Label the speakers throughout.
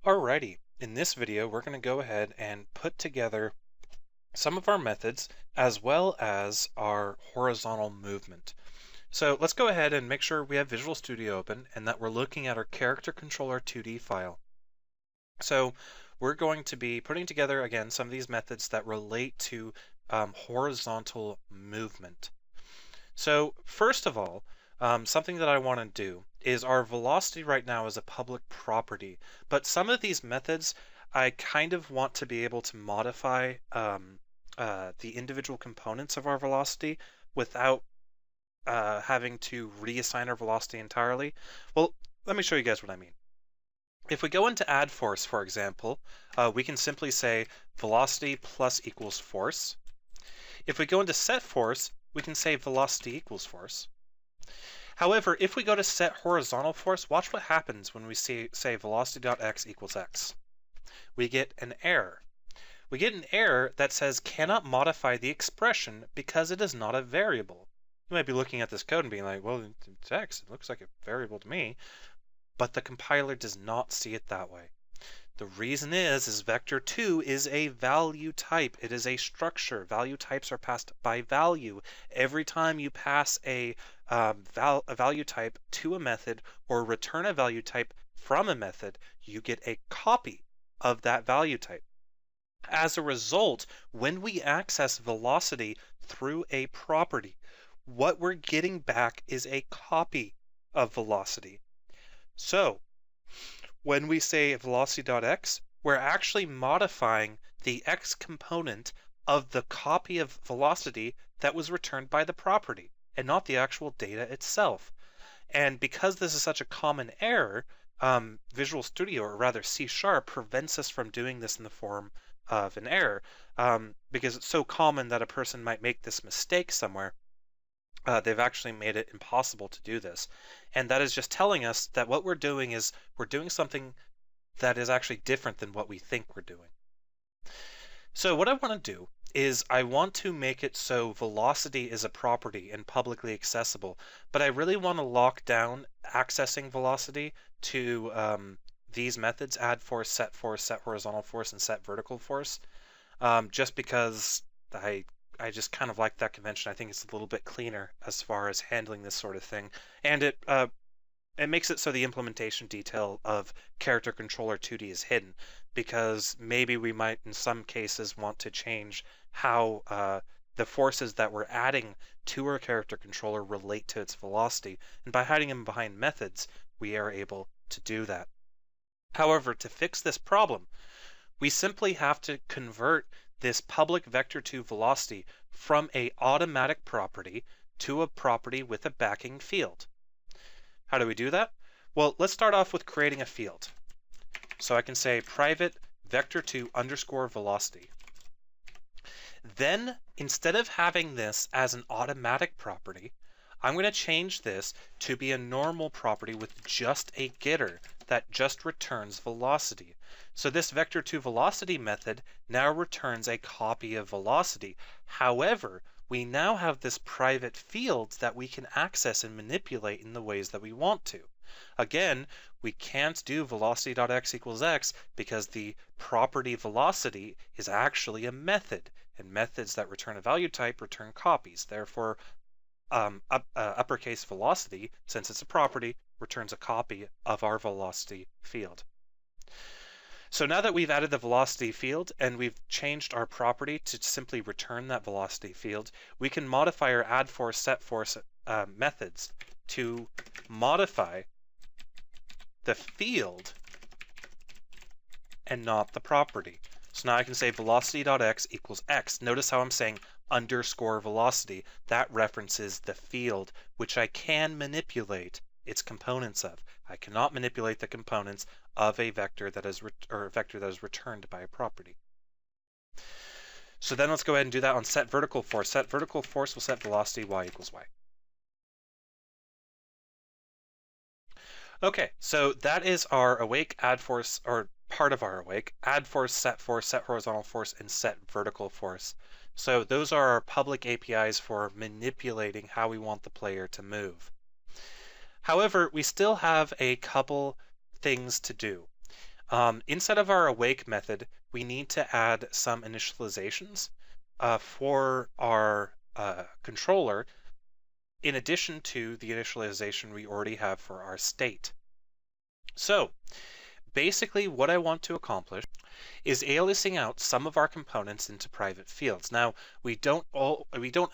Speaker 1: Alrighty, in this video we're going to go ahead and put together some of our methods as well as our horizontal movement. So let's go ahead and make sure we have Visual Studio open and that we're looking at our Character Controller 2D file. So we're going to be putting together again some of these methods that relate to horizontal movement. So first of all, something that I want to do is our velocity right now is a public property, but some of these methods I kind of want to be able to modify the individual components of our velocity without having to reassign our velocity entirely. Well, let me show you guys what I mean. If we go into add force, for example, we can simply say velocity plus equals force. If we go into set force, we can say velocity equals force. However, if we go to set horizontal force, watch what happens when we say velocity.x equals x. We get an error. We get an error that says cannot modify the expression because it is not a variable. You might be looking at this code and being like, well, it's x, it looks like a variable to me, but the compiler does not see it that way. The reason is vector2 is a value type. It is a structure. Value types are passed by value. Every time you pass a value type to a method or return a value type from a method, you get a copy of that value type. As a result, when we access velocity through a property, what we're getting back is a copy of velocity. So when we say velocity.x, we're actually modifying the x component of the copy of velocity that was returned by the property, and not the actual data itself. And because this is such a common error, Visual Studio, or rather C#, prevents us from doing this in the form of an error, because it's so common that a person might make this mistake somewhere. They've actually made it impossible to do this. And that is just telling us that what we're doing is we're doing something that is actually different than what we think we're doing. So what I want to do is I want to make it so velocity is a property and publicly accessible, but I really want to lock down accessing velocity to these methods: add force, set horizontal force, and set vertical force, just because I just kind of like that convention. I think it's a little bit cleaner as far as handling this sort of thing, and it makes it so the implementation detail of Character Controller 2D is hidden, because maybe we might in some cases want to change how the forces that we're adding to our character controller relate to its velocity, and by hiding them behind methods, we are able to do that. However, to fix this problem, we simply have to convert this public vector2 velocity from a automatic property to a property with a backing field. How do we do that? Well, let's start off with creating a field. So I can say private vector2 underscore velocity. Then, instead of having this as an automatic property, I'm going to change this to be a normal property with just a getter that just returns velocity. So this vector2 velocity method now returns a copy of velocity. However, we now have this private field that we can access and manipulate in the ways that we want to. Again, we can't do velocity.x equals x because the property velocity is actually a method, and methods that return a value type return copies. Therefore, uppercase velocity, since it's a property, returns a copy of our velocity field. So now that we've added the velocity field and we've changed our property to simply return that velocity field, we can modify our add force, set force methods to modify the field and not the property. So now I can say velocity.x equals x. Notice how I'm saying underscore velocity. That references the field, which I can manipulate its components of. I cannot manipulate the components of a vector that is returned by a property. So then let's go ahead and do that on set vertical force. Set vertical force will set velocity y equals y. Okay, so that is our awake, add force, or part of our awake: add force, set horizontal force, and set vertical force. So those are our public APIs for manipulating how we want the player to move. However, we still have a couple things to do. Inside of our awake method, we need to add some initializations for our controller, in addition to the initialization we already have for our state. So basically what I want to accomplish is aliasing out some of our components into private fields. Now, we don't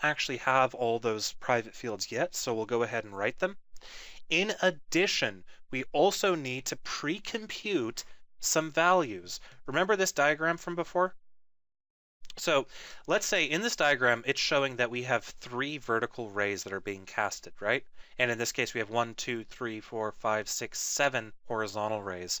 Speaker 1: actually have all those private fields yet, so we'll go ahead and write them. In addition, we also need to pre-compute some values. Remember this diagram from before? So let's say in this diagram, it's showing that we have 3 vertical rays that are being casted, right? And in this case, we have 1, 2, 3, 4, 5, 6, 7 horizontal rays.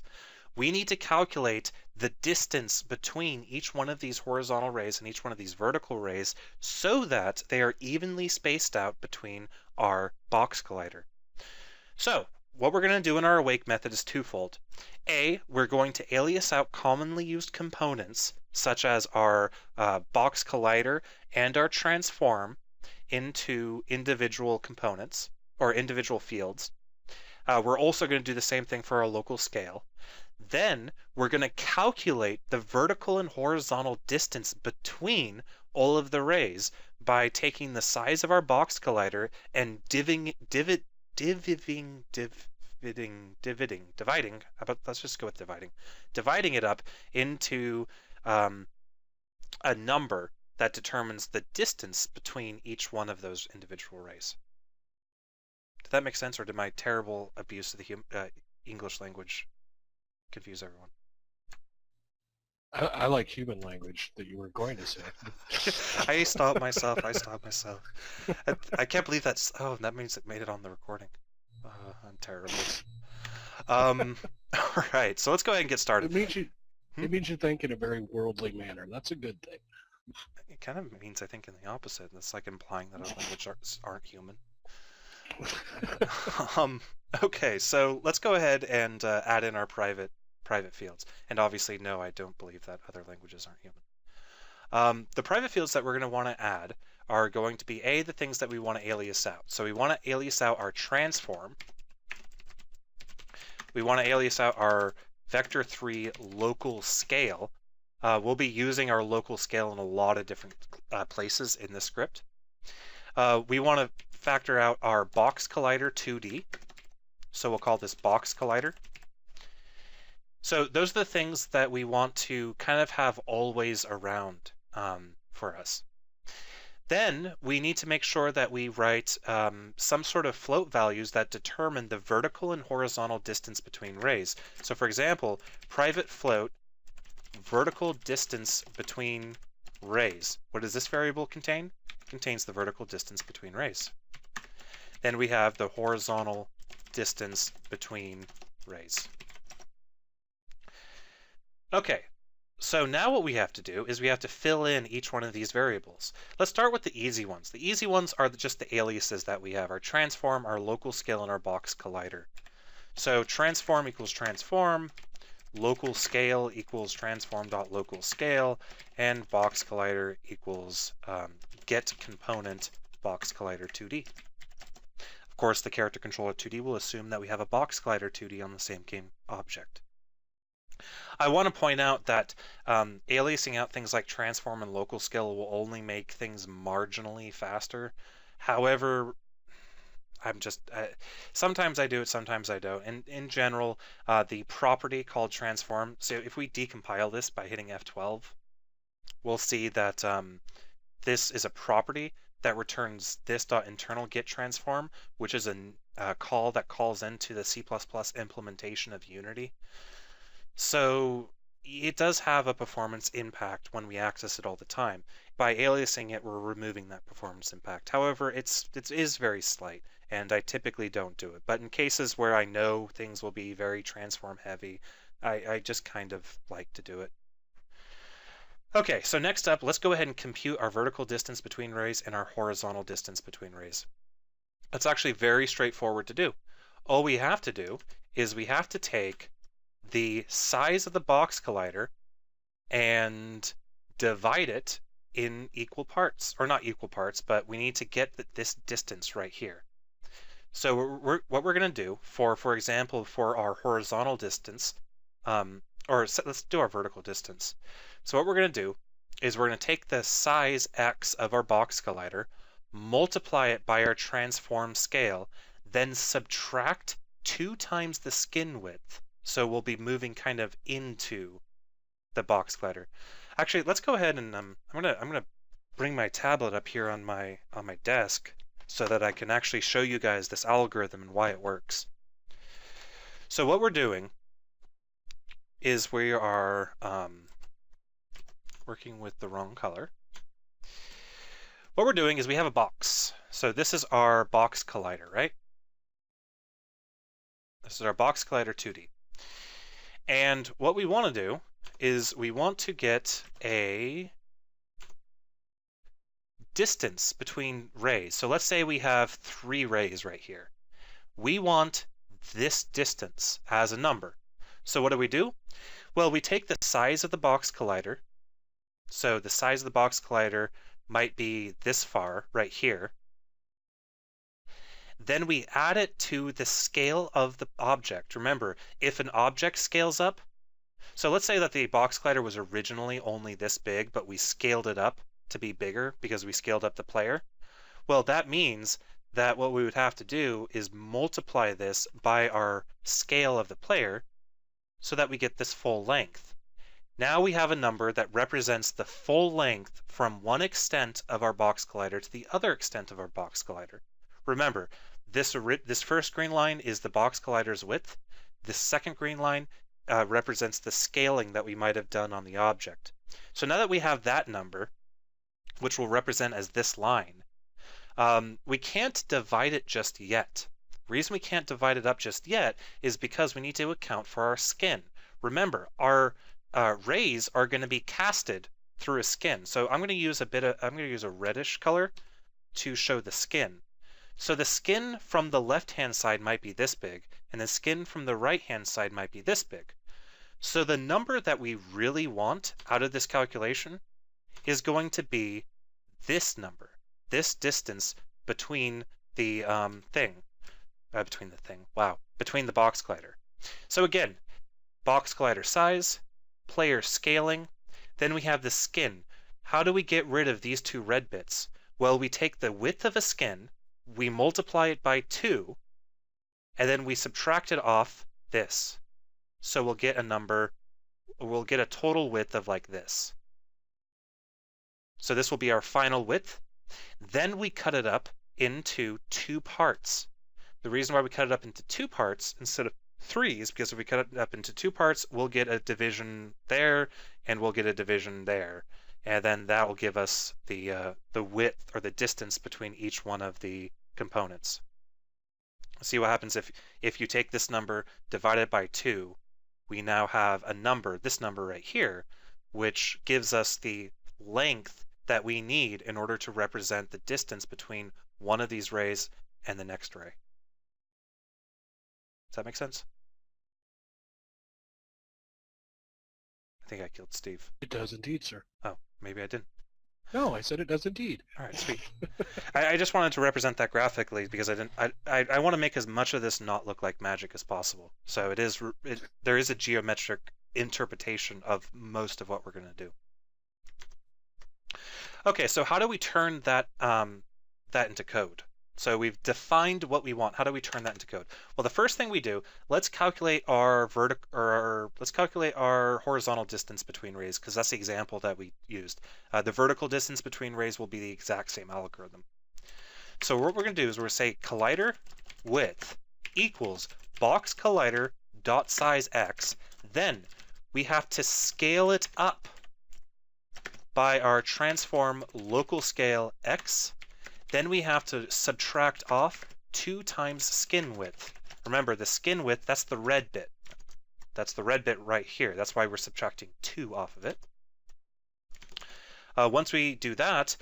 Speaker 1: We need to calculate the distance between each one of these horizontal rays and each one of these vertical rays so that they are evenly spaced out between our box collider. So what we're going to do in our awake method is twofold. A, we're going to alias out commonly used components such as our box collider and our transform into individual components or individual fields. We're also going to do the same thing for our local scale. Then we're going to calculate the vertical and horizontal distance between all of the rays by taking the size of our box collider and dividing, let's just go with dividing it up into a number that determines the distance between each one of those individual rays. Did that make sense, or did my terrible abuse of the English language confuse everyone?
Speaker 2: I like human language that you were going to say.
Speaker 1: I stopped myself. I can't believe that's... Oh, that means it made it on the recording. I'm terrible. All right, so let's go ahead and get started.
Speaker 2: It means you think in a very worldly manner. That's a good thing.
Speaker 1: It kind of means I think in the opposite. That's like implying that our language aren't human. Okay, so let's go ahead and add in our private fields. And obviously, no, I don't believe that other languages aren't human. The private fields that we're going to want to add are going to be the things that we want to alias out. So we want to alias out our transform. We want to alias out our vector3 local scale. We'll be using our local scale in a lot of different places in this script. We want to factor out our box collider 2D. So we'll call this box collider. So those are the things that we want to kind of have always around for us. Then we need to make sure that we write some sort of float values that determine the vertical and horizontal distance between rays. So for example, private float vertical distance between rays. What does this variable contain? It contains the vertical distance between rays. Then we have the horizontal distance between rays. Okay, so now what we have to do is we have to fill in each one of these variables. Let's start with the easy ones. The easy ones are just the aliases that we have, our transform, our local scale, and our box collider. So transform equals transform, local scale equals transform.local scale, and box collider equals get component box collider 2D. Of course, the character controller 2D will assume that we have a box collider 2D on the same game object. I want to point out that aliasing out things like transform and local scale will only make things marginally faster. However, sometimes I do it, sometimes I don't. And in general, the property called transform, so if we decompile this by hitting F12, we'll see that this is a property that returns this.internal get transform, which is a call that calls into the C++ implementation of Unity. So it does have a performance impact when we access it all the time. By aliasing it, we're removing that performance impact. However, it is very slight, and I typically don't do it. But in cases where I know things will be very transform heavy, I just kind of like to do it. Okay, so next up, let's go ahead and compute our vertical distance between rays and our horizontal distance between rays. It's actually very straightforward to do. All we have to do is we have to take the size of the box collider and divide it in equal parts, or not equal parts, but we need to get this distance right here. So what we're going to do for example, for our horizontal distance, or let's do our vertical distance. So what we're going to do is we're going to take the size x of our box collider, multiply it by our transform scale, then subtract 2 times the skin width. So we'll be moving kind of into the box collider. Actually, let's go ahead and I'm gonna bring my tablet up here on my desk so that I can actually show you guys this algorithm and why it works. So what we're doing is we are working with the wrong color. What we're doing is we have a box. So this is our box collider, right? This is our box collider 2D. And what we want to do is we want to get a distance between rays. So let's say we have 3 rays right here. We want this distance as a number. So what do? Well, we take the size of the box collider. So the size of the box collider might be this far right here. Then we add it to the scale of the object. Remember, if an object scales up, so let's say that the box collider was originally only this big, but we scaled it up to be bigger because we scaled up the player. Well, that means that what we would have to do is multiply this by our scale of the player so that we get this full length. Now we have a number that represents the full length from one extent of our box collider to the other extent of our box collider. Remember, this first green line is the box collider's width. The second green line represents the scaling that we might have done on the object. So now that we have that number, which will represent as this line, we can't divide it just yet. The reason we can't divide it up just yet is because we need to account for our skin. Remember, our rays are going to be casted through a skin. So I'm going to use a reddish color to show the skin. So the skin from the left-hand side might be this big, and the skin from the right-hand side might be this big. So the number that we really want out of this calculation is going to be this number, this distance between the between the box collider. So again, box collider size, player scaling, then we have the skin. How do we get rid of these 2 red bits? Well, we take the width of a skin, we multiply it by 2, and then we subtract it off this. So we'll get a total width of like this. So this will be our final width. Then we cut it up into 2 parts. The reason why we cut it up into 2 parts instead of 3 is because if we cut it up into 2 parts, we'll get a division there and we'll get a division there. And then that will give us the width or the distance between each one of the components. See what happens if you take this number, divide it by 2, we now have a number, this number right here, which gives us the length that we need in order to represent the distance between one of these rays and the next ray. Does that make sense? I think I killed Steve.
Speaker 2: It does indeed, sir.
Speaker 1: Oh, maybe I didn't.
Speaker 2: No, I said it does indeed.
Speaker 1: All right, sweet. I just wanted to represent that graphically because I want to make as much of this not look like magic as possible. So there is a geometric interpretation of most of what we're going to do. Okay, so how do we turn that into code? So we've defined what we want. How do we turn that into code? Well, the first thing we do, let's calculate our horizontal distance between rays, because that's the example that we used. The vertical distance between rays will be the exact same algorithm. So what we're going to do is we're going to say collider width equals box collider dot size x. Then we have to scale it up by our transform local scale x. Then we have to subtract off 2 times skin width. Remember, the skin width, that's the red bit. That's the red bit right here. That's why we're subtracting 2 off of it. Once we do that,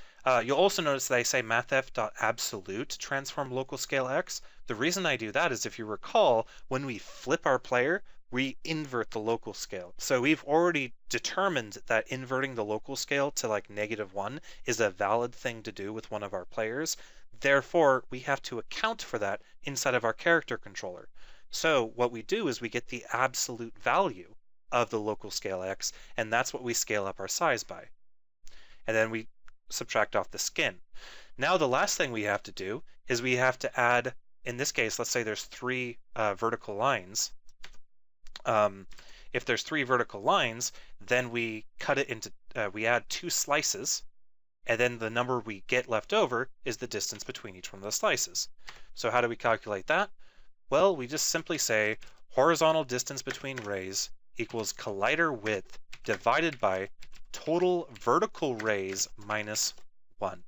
Speaker 1: you'll also notice that I say mathf.absolute transform local scale x. The reason I do that is, if you recall, when we flip our player, we invert the local scale. So we've already determined that inverting the local scale to like -1 is a valid thing to do with one of our players. Therefore, we have to account for that inside of our character controller. So what we do is we get the absolute value of the local scale x, and that's what we scale up our size by. And then we subtract off the skin. Now the last thing we have to do is we have to add, in this case, let's say there's 3 vertical lines. If there's 3 vertical lines, then we cut it into, we add 2 slices, and then the number we get left over is the distance between each one of the slices. So how do we calculate that? Well, we just simply say horizontal distance between rays equals collider width divided by total vertical rays minus 1.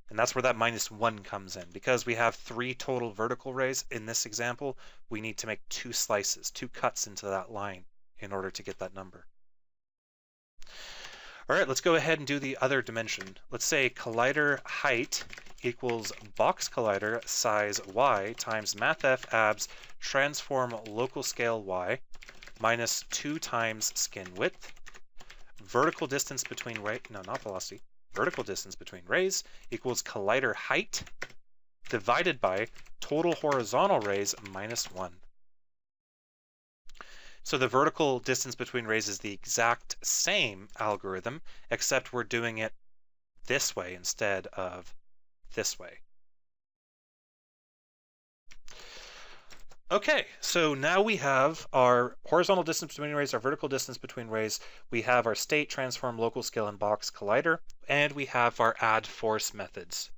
Speaker 1: And that's where that minus 1 comes in. Because we have 3 total vertical rays in this example, we need to make 2 slices, 2 cuts into that line in order to get that number. All right, let's go ahead and do the other dimension. Let's say collider height equals box collider size y times mathf abs transform local scale y minus 2 times skin width. Vertical distance between velocity. Vertical distance between rays equals collider height divided by total horizontal rays minus 1. So the vertical distance between rays is the exact same algorithm, except we're doing it this way instead of this way. Okay, so now we have our horizontal distance between rays, our vertical distance between rays, we have our state, transform, local scale, and box collider, and we have our add force methods.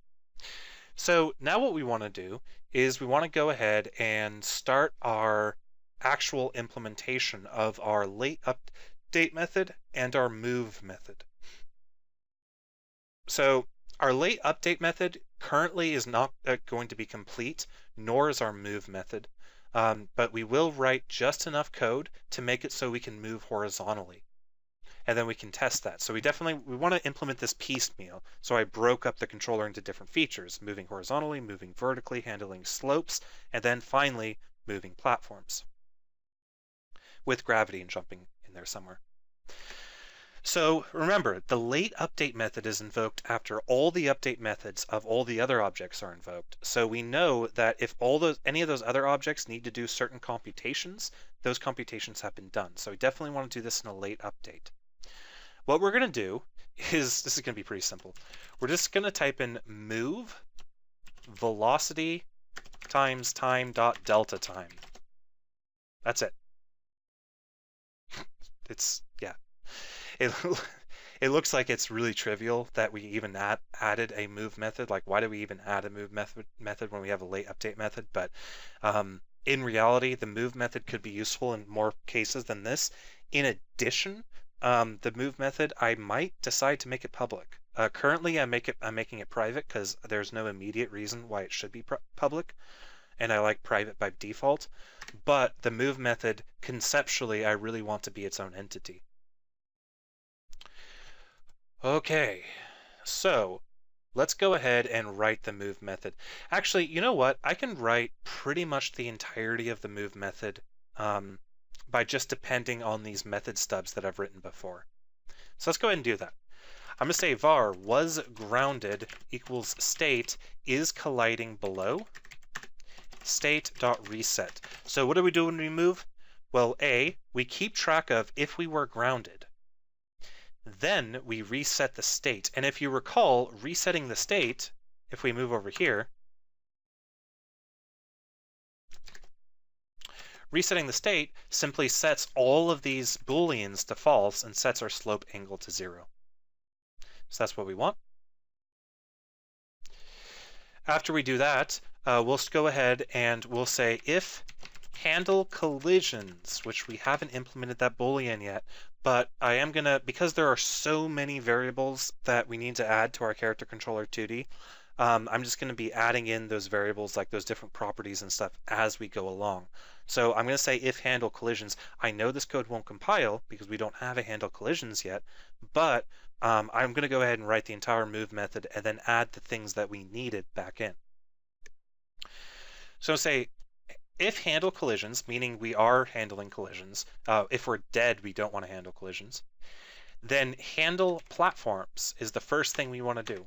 Speaker 1: So now what we want to do is we want to go ahead and start our actual implementation of our late update method and our move method. So our late update method currently is not going to be complete, nor is our move method. But we will write just enough code to make it so we can move horizontally. And then we can test that. So we want to implement this piecemeal. So I broke up the controller into different features, moving horizontally, moving vertically, handling slopes, and then finally moving platforms. With gravity and jumping in there somewhere. So remember, the late update method is invoked after all the update methods of all the other objects are invoked. So we know that if any of those other objects need to do certain computations, those computations have been done. So we definitely want to do this in a late update. What we're going to do is, this is going to be pretty simple. We're just going to type in move velocity times time dot delta time. That's it. Yeah. It looks like it's really trivial that we even added a move method. Like, why do we even add a move method when we have a late update method? But in reality, the move method could be useful in more cases than this. In addition, the move method, I might decide to make it public. Currently, I'm making it private because there's no immediate reason why it should be public, and I like private by default. But the move method, conceptually, I really want to be its own entity. Okay, so let's go ahead and write the move method. Actually, you know what? I can write pretty much the entirety of the move method by just depending on these method stubs that I've written before. So let's go ahead and do that. I'm going to say var was grounded equals state is colliding below state.reset. So what do we do when we move? Well, we keep track of if we were grounded. Then we reset the state. And if you recall, resetting the state, if we move over here, resetting the state simply sets all of these booleans to false and sets our slope angle to 0. So that's what we want. After we do that, we'll go ahead and we'll say if handle collisions, which we haven't implemented that boolean yet, but I am gonna, because there are so many variables that we need to add to our character controller 2D, I'm just gonna be adding in those variables, like those different properties and stuff, as we go along. So I'm gonna say if handle collisions. I know this code won't compile because we don't have a handle collisions yet, but I'm gonna go ahead and write the entire move method and then add the things that we needed back in. So say if handle collisions, meaning we are handling collisions, if we're dead, we don't want to handle collisions, then handle platforms is the first thing we want to do.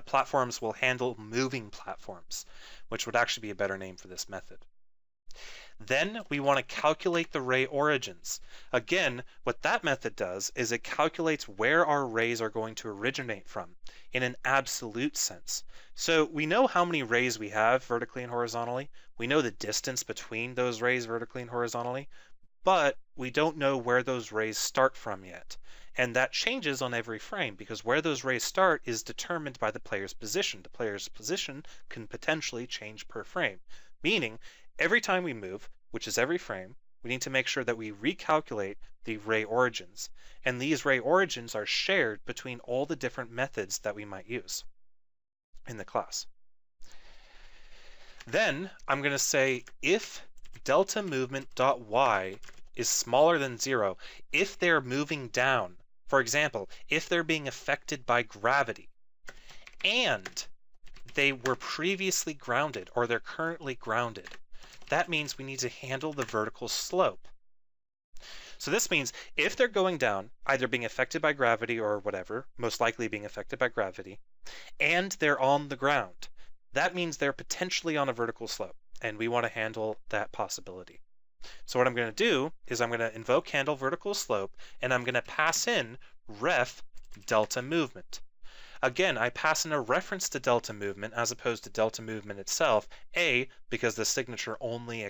Speaker 1: Platforms will handle moving platforms, which would actually be a better name for this method. Then we want to calculate the ray origins. Again, what that method does is it calculates where our rays are going to originate from in an absolute sense. So we know how many rays we have vertically and horizontally. We know the distance between those rays vertically and horizontally, but we don't know where those rays start from yet. And that changes on every frame because where those rays start is determined by the player's position. The player's position can potentially change per frame, meaning every time we move, which is every frame, we need to make sure that we recalculate the ray origins. And these ray origins are shared between all the different methods that we might use in the class. Then I'm going to say if delta movement.y is smaller than 0, if they're moving down, for example, if they're being affected by gravity, and they were previously grounded or they're currently grounded, that means we need to handle the vertical slope. So this means if they're going down, either being affected by gravity or whatever, most likely being affected by gravity, and they're on the ground, that means they're potentially on a vertical slope, and we want to handle that possibility. So what I'm going to do is I'm going to invoke handle vertical slope, and I'm going to pass in ref delta movement. Again, I pass in a reference to delta movement as opposed to delta movement itself, A, because the signature only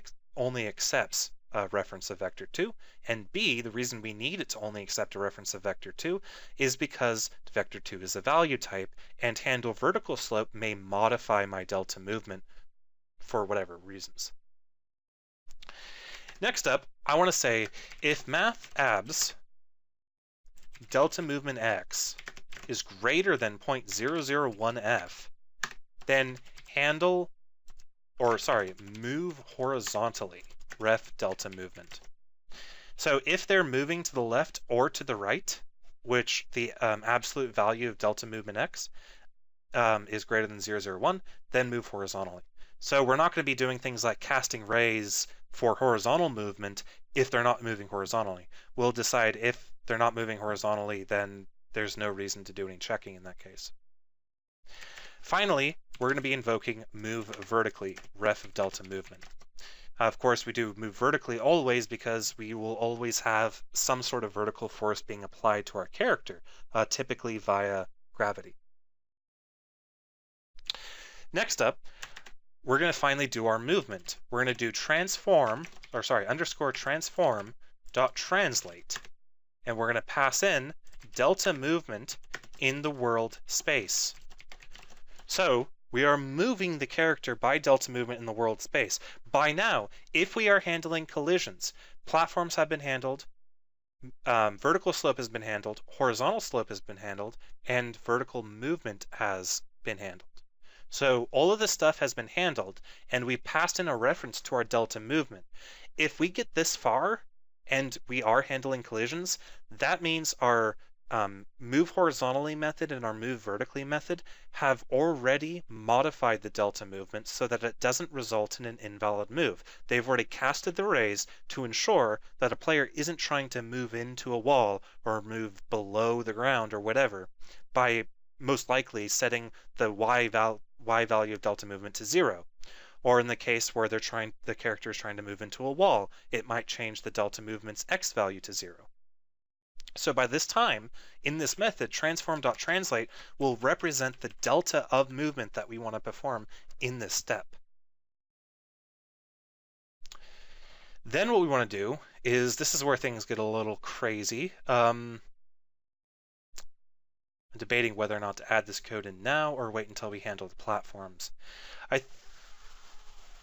Speaker 1: accepts a reference of vector 2, and B, the reason we need it to only accept a reference of vector 2 is because vector 2 is a value type, and handle vertical slope may modify my delta movement for whatever reasons. Next up, I want to say if math abs delta movement x is greater than 0.001f, then move horizontally, ref delta movement. So if they're moving to the left or to the right, which the absolute value of delta movement x is greater than 0.001, then move horizontally. So we're not going to be doing things like casting rays for horizontal movement if they're not moving horizontally. We'll decide if they're not moving horizontally, then there's no reason to do any checking in that case. Finally, we're going to be invoking move vertically, ref of delta movement. Of course, we do move vertically always because we will always have some sort of vertical force being applied to our character, typically via gravity. Next up, we're going to finally do our movement. We're going to do underscore transform dot translate, and we're going to pass in delta movement in the world space. So we are moving the character by delta movement in the world space. By now, if we are handling collisions, platforms have been handled, vertical slope has been handled, horizontal slope has been handled, and vertical movement has been handled. So all of this stuff has been handled, and we passed in a reference to our delta movement. If we get this far and we are handling collisions, that means our move horizontally method and our move vertically method have already modified the delta movement so that it doesn't result in an invalid move. They've already casted the rays to ensure that a player isn't trying to move into a wall or move below the ground or whatever by most likely setting the y value of delta movement to 0. Or in the case where the character is trying to move into a wall, it might change the delta movement's x value to 0. So by this time, in this method, transform.translate will represent the delta of movement that we want to perform in this step. Then what we want to do is, this is where things get a little crazy. I'm debating whether or not to add this code in now or wait until we handle the platforms. I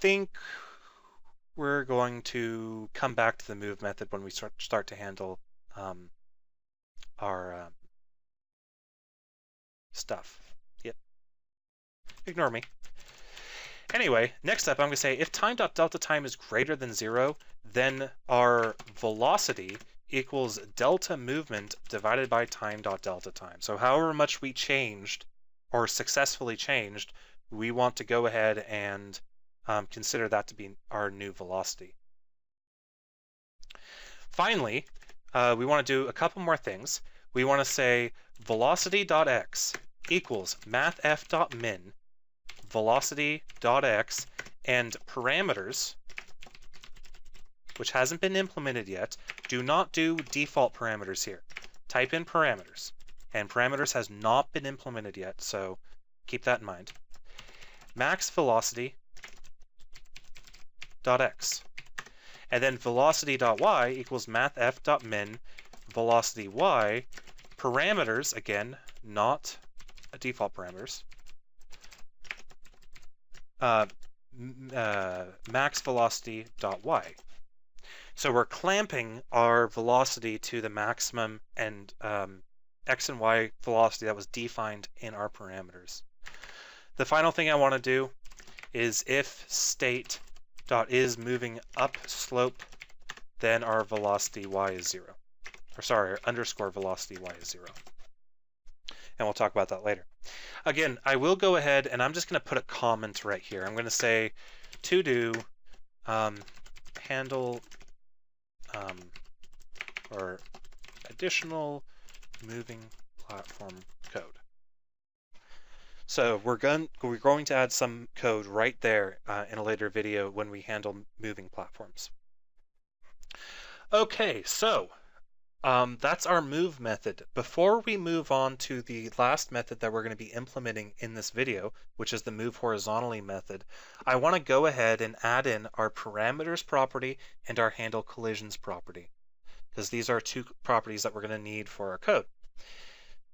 Speaker 1: think we're going to come back to the move method when we start to handle our stuff. Yep. Ignore me. Anyway, next up I'm going to say if time.delta time is greater than 0, then our velocity equals delta movement divided by time.delta time. So however much we changed or successfully changed, we want to go ahead and consider that to be our new velocity. Finally, we want to do a couple more things. We want to say velocity.x equals mathf.min velocity.x and parameters which hasn't been implemented yet, do not do default parameters here. Type in parameters, and parameters has not been implemented yet, so keep that in mind. Max velocity .x, and then velocity.y equals mathf.min velocity y parameters, again, not default parameters, max velocity.y. So we're clamping our velocity to the maximum and x and y velocity that was defined in our parameters. The final thing I want to do is if state.is moving up slope, then our velocity y is 0. Or sorry, underscore velocity y is 0. And we'll talk about that later. Again, I will go ahead and I'm just going to put a comment right here. I'm going to say to do handle or additional moving platform code. So we're going to add some code right there in a later video when we handle moving platforms. Okay, so that's our move method. Before we move on to the last method that we're going to be implementing in this video, which is the move horizontally method, I want to go ahead and add in our parameters property and our handle collisions property, because these are two properties that we're going to need for our code.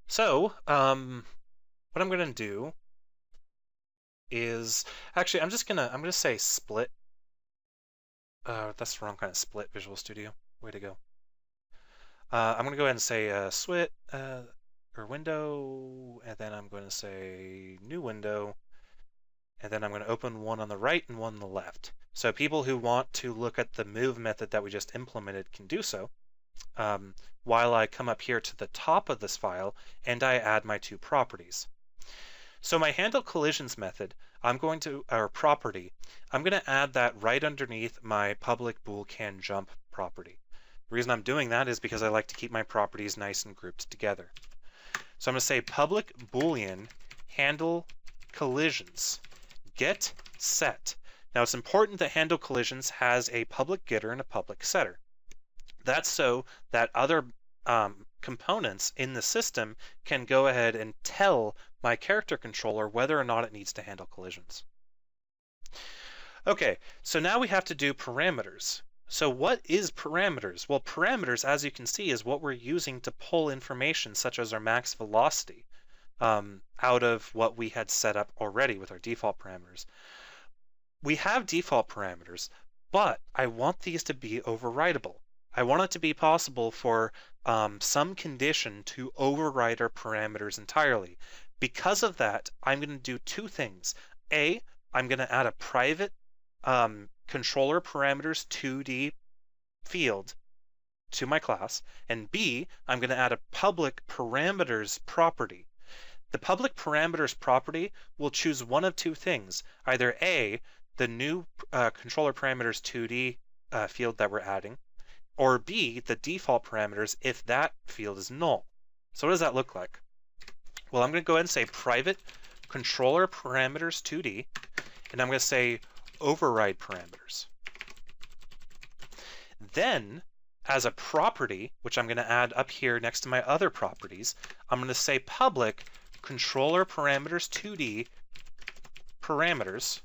Speaker 1: So what I'm going to do is, actually I'm going to say split. That's the wrong kind of split, Visual Studio. Way to go. I'm going to go ahead and say switch or window, and then I'm going to say new window, and then I'm going to open one on the right and one on the left. So people who want to look at the move method that we just implemented can do so, while I come up here to the top of this file and I add my two properties. So my handle collisions method, or property, I'm going to add that right underneath my public bool can jump property. The reason I'm doing that is because I like to keep my properties nice and grouped together. So I'm going to say public boolean handle collisions get set. Now it's important that handle collisions has a public getter and a public setter. That's so that other components in the system can go ahead and tell my character controller whether or not it needs to handle collisions. Okay, so now we have to do parameters. So what is parameters? Well, parameters, as you can see, is what we're using to pull information such as our max velocity out of what we had set up already with our default parameters. We have default parameters, but I want these to be overridable. I want it to be possible for some condition to override our parameters entirely. Because of that, I'm going to do two things. A, I'm going to add a private controller parameters 2D field to my class, and B, I'm going to add a public parameters property. The public parameters property will choose one of two things. Either A, the new controller parameters 2D field that we're adding, or B, the default parameters if that field is null. So what does that look like? Well, I'm going to go ahead and say private controller parameters 2D, and I'm going to say override parameters. Then, as a property, which I'm going to add up here next to my other properties, I'm going to say public controller parameters 2D parameters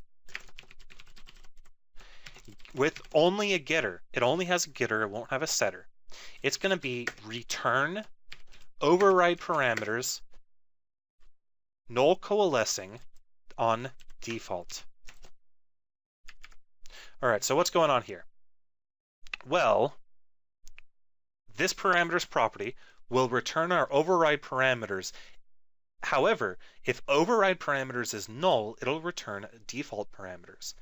Speaker 1: with only a getter. It only has a getter, it won't have a setter. It's going to be return override parameters null coalescing on default. Alright, so what's going on here? Well, this parameters property will return our override parameters. However, if override parameters is null, it'll return default parameters.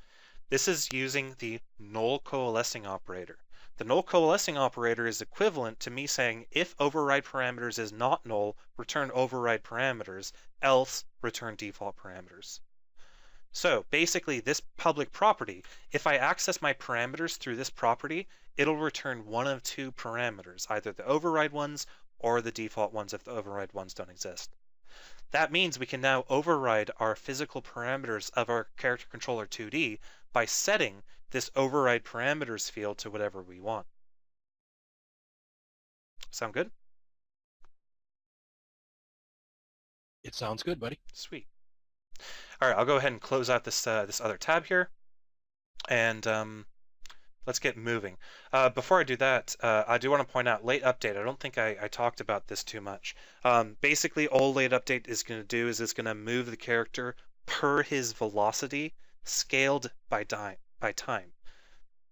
Speaker 1: This is using the null coalescing operator. The null coalescing operator is equivalent to me saying if override parameters is not null, return override parameters, else return default parameters. So basically this public property, if I access my parameters through this property, it'll return one of two parameters, either the override ones or the default ones if the override ones don't exist. That means we can now override our physical parameters of our character controller 2D by setting this override parameters field to whatever we want. Sound good?
Speaker 2: It sounds good, buddy.
Speaker 1: Sweet. All right, I'll go ahead and close out this this other tab here, and let's get moving. Before I do that, I do want to point out late update. I don't think I talked about this too much. Basically, all late update is going to do is it's going to move the character per his velocity, scaled by time.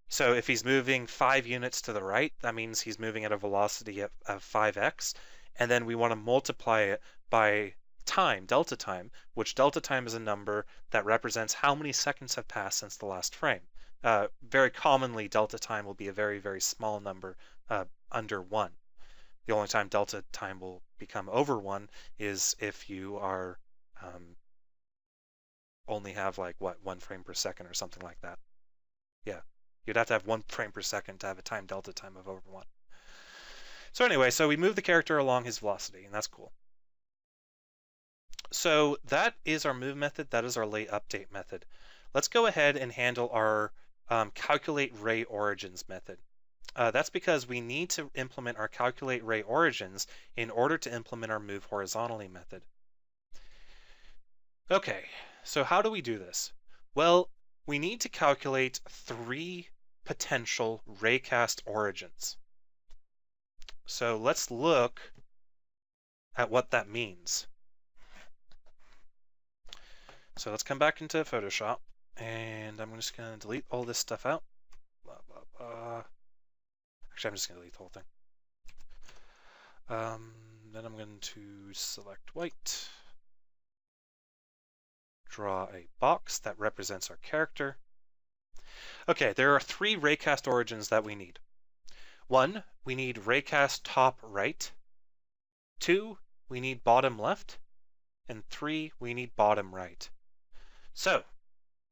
Speaker 1: So if he's moving 5 units to the right, that means he's moving at a velocity of 5x, and then we want to multiply it by time, delta time, which delta time is a number that represents how many seconds have passed since the last frame. Very commonly, delta time will be a very, very small number, under 1. The only time delta time will become over 1 is if you are only have like, what, 1 frame per second or something like that. Yeah, you'd have to have 1 frame per second to have a time delta time of over 1. So anyway, so we move the character along his velocity, and that's cool. So that is our move method. That is our late update method. Let's go ahead and handle our calculate ray origins method. That's because we need to implement our calculate ray origins in order to implement our move horizontally method. Okay, so how do we do this? Well, we need to calculate 3 potential raycast origins. So let's look at what that means. So let's come back into Photoshop, and I'm just going to delete all this stuff out. Blah, blah, blah. Actually, I'm just going to delete the whole thing. Then I'm going to select white, draw a box that represents our character. Okay, there are 3 raycast origins that we need. 1, we need raycast top right. 2, we need bottom left. And 3, we need bottom right. So,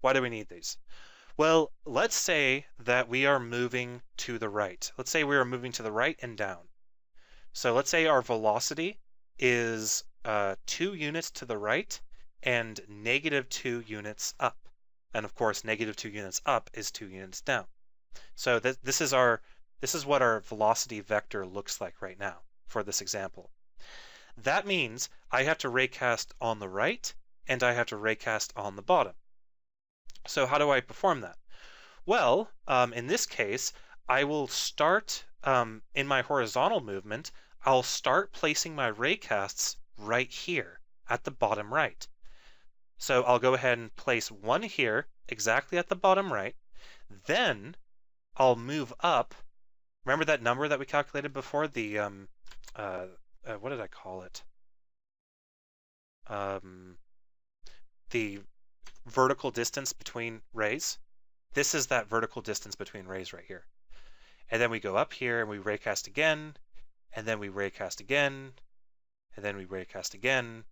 Speaker 1: why do we need these? Well, let's say that we are moving to the right. Let's say we are moving to the right and down. So let's say our velocity is 2 units to the right and -2 units up. And of course, -2 units up is 2 units down. So this is what our velocity vector looks like right now for this example. That means I have to raycast on the right and I have to raycast on the bottom. So how do I perform that? Well, in this case, I will start in my horizontal movement, I'll start placing my raycasts right here at the bottom right. So I'll go ahead and place one here exactly at the bottom right. Then I'll move up. Remember that number that we calculated before? The what did I call it? The vertical distance between rays. This is that vertical distance between rays right here. And then we go up here and we raycast again, and then we raycast again, and then we raycast again,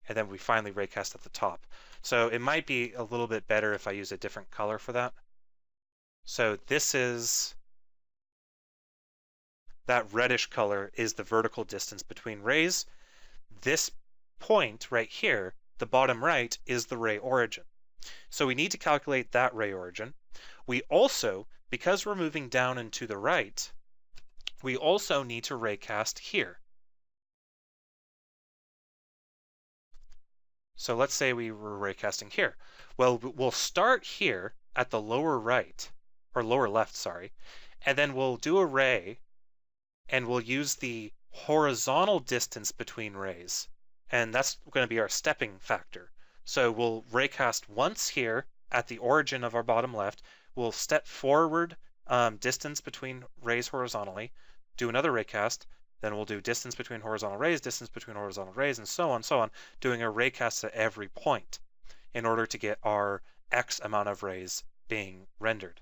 Speaker 1: and then we finally raycast at the top. So it might be a little bit better if I use a different color for that. So this is, that reddish color is the vertical distance between rays. This point right here, the bottom right, is the ray origin. So we need to calculate that ray origin. We also, because we're moving down and to the right, we also need to raycast here. So let's say we were raycasting here. Well, we'll start here at the lower right, or lower left, sorry, and then we'll do a ray, and we'll use the horizontal distance between rays, and that's going to be our stepping factor. So we'll raycast once here at the origin of our bottom left, we'll step forward distance between rays horizontally, do another raycast, then we'll do distance between horizontal rays, and so on, doing a raycast at every point in order to get our X amount of rays being rendered.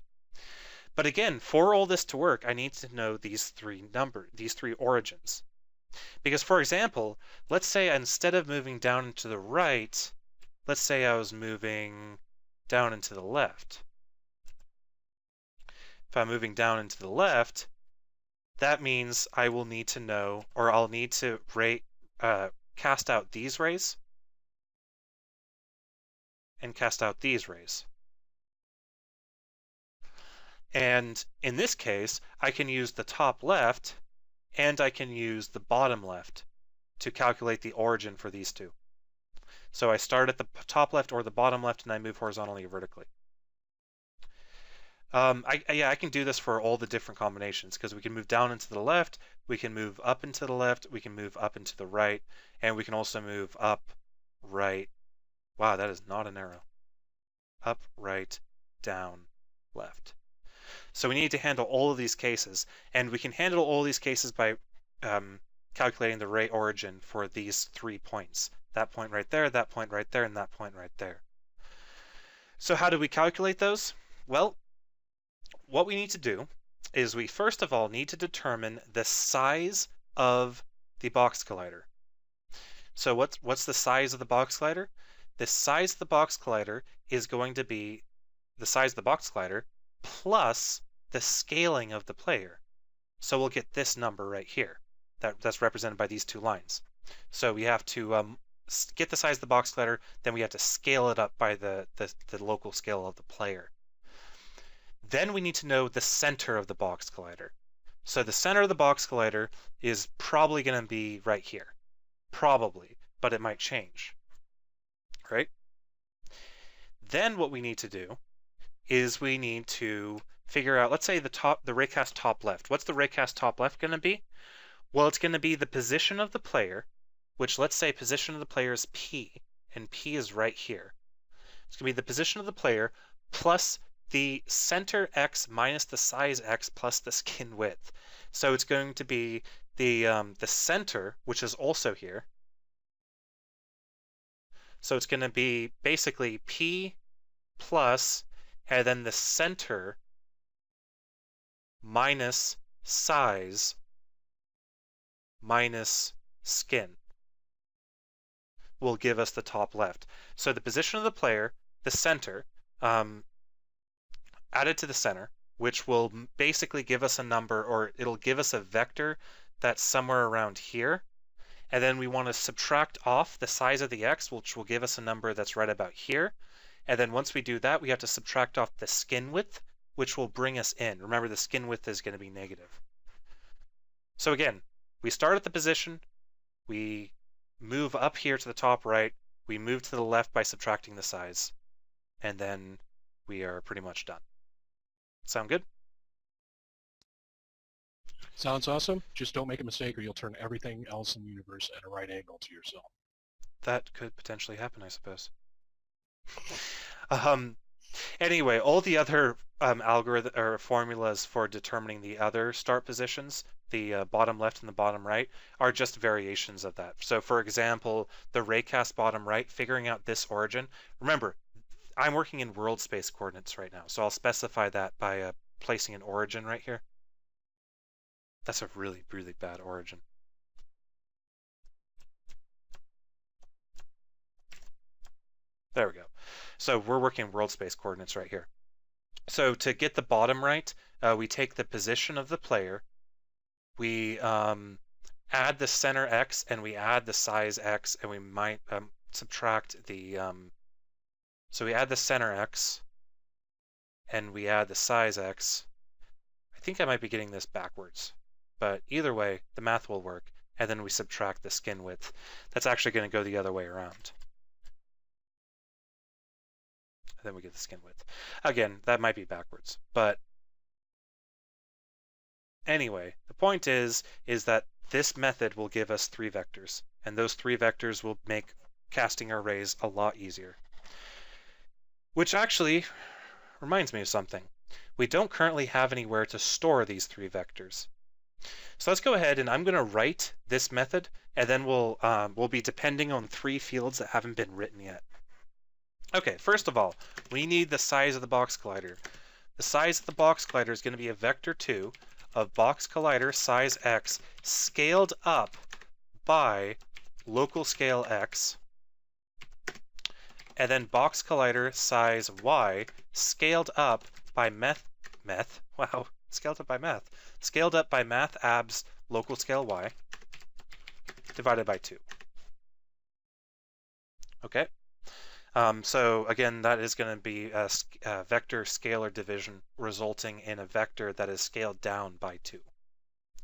Speaker 1: But again, for all this to work, I need to know these three origins. Because for example, let's say instead of moving down and to the right, let's say I was moving down and to the left. If I'm moving down and to the left, that means I will need to know, or I'll need to cast out these rays and cast out these rays. And in this case, I can use the top left and I can use the bottom left to calculate the origin for these two. So I start at the top left or the bottom left and I move horizontally or vertically. I can do this for all the different combinations because we can move down into the left, we can move up into the left, we can move up into the right, and we can also move up, right. Wow, that is not an arrow. Up, right, down, left. So we need to handle all of these cases, and we can handle all these cases by calculating the ray origin for these 3 points. That point right there, that point right there, and that point right there. So how do we calculate those? Well, what we need to do is we first of all need to determine the size of the box collider. So what's the size of the box collider? The size of the box collider is going to be the size of the box collider plus the scaling of the player. So we'll get this number right here. That's represented by these 2 lines. So we have to get the size of the box collider, then we have to scale it up by the local scale of the player. Then we need to know the center of the box collider. So the center of the box collider is probably going to be right here. Probably, but it might change. Right? Then what we need to do is we need to figure out, let's say the raycast top left. What's the raycast top left going to be? Well, it's going to be the position of the player, which let's say position of the player is P, and P is right here. It's going to be the position of the player plus the center X minus the size X plus the skin width. So it's going to be the center, which is also here. So it's going to be basically P plus, and then the center minus size minus skin will give us the top left. So the position of the player, the center, added to the center, which will basically give us a number, or it'll give us a vector that's somewhere around here. And then we want to subtract off the size of the X, which will give us a number that's right about here. And then once we do that, we have to subtract off the skin width, which will bring us in. Remember, the skin width is going to be negative. So again, we start at the position, we move up here to the top right, we move to the left by subtracting the size, and then we are pretty much done. Sound good?
Speaker 2: Sounds awesome. Just don't make a mistake or you'll turn everything else in the universe at a right angle to yourself.
Speaker 1: That could potentially happen, I suppose. Anyway, all the other algorithm or formulas for determining the other start positions, the bottom left and the bottom right, are just variations of that. So for example, the raycast bottom right, figuring out this origin. Remember, I'm working in world space coordinates right now, so I'll specify that by placing an origin right here. That's a really, really bad origin. There we go. So we're working world space coordinates right here. So to get the bottom right, we take the position of the player, we add the center X, and we add the size X, and we might subtract the... So we add the center X, and we add the size X. I think I might be getting this backwards, but either way, the math will work, and then we subtract the skin width. That's actually going to go the other way around. And then we get the skin width. Again, that might be backwards, but anyway, the point is that this method will give us 3 vectors, and those 3 vectors will make casting our rays a lot easier. Which actually reminds me of something. We don't currently have anywhere to store these 3 vectors. So let's go ahead and I'm going to write this method, and then we'll be depending on 3 fields that haven't been written yet. Okay, first of all, we need the size of the box collider. The size of the box collider is going to be a vector 2 of box collider size X scaled up by local scale X, and then box collider size Y scaled up by scaled up by math abs local scale Y divided by 2. Okay. So again, that is going to be a vector scalar division resulting in a vector that is scaled down by 2,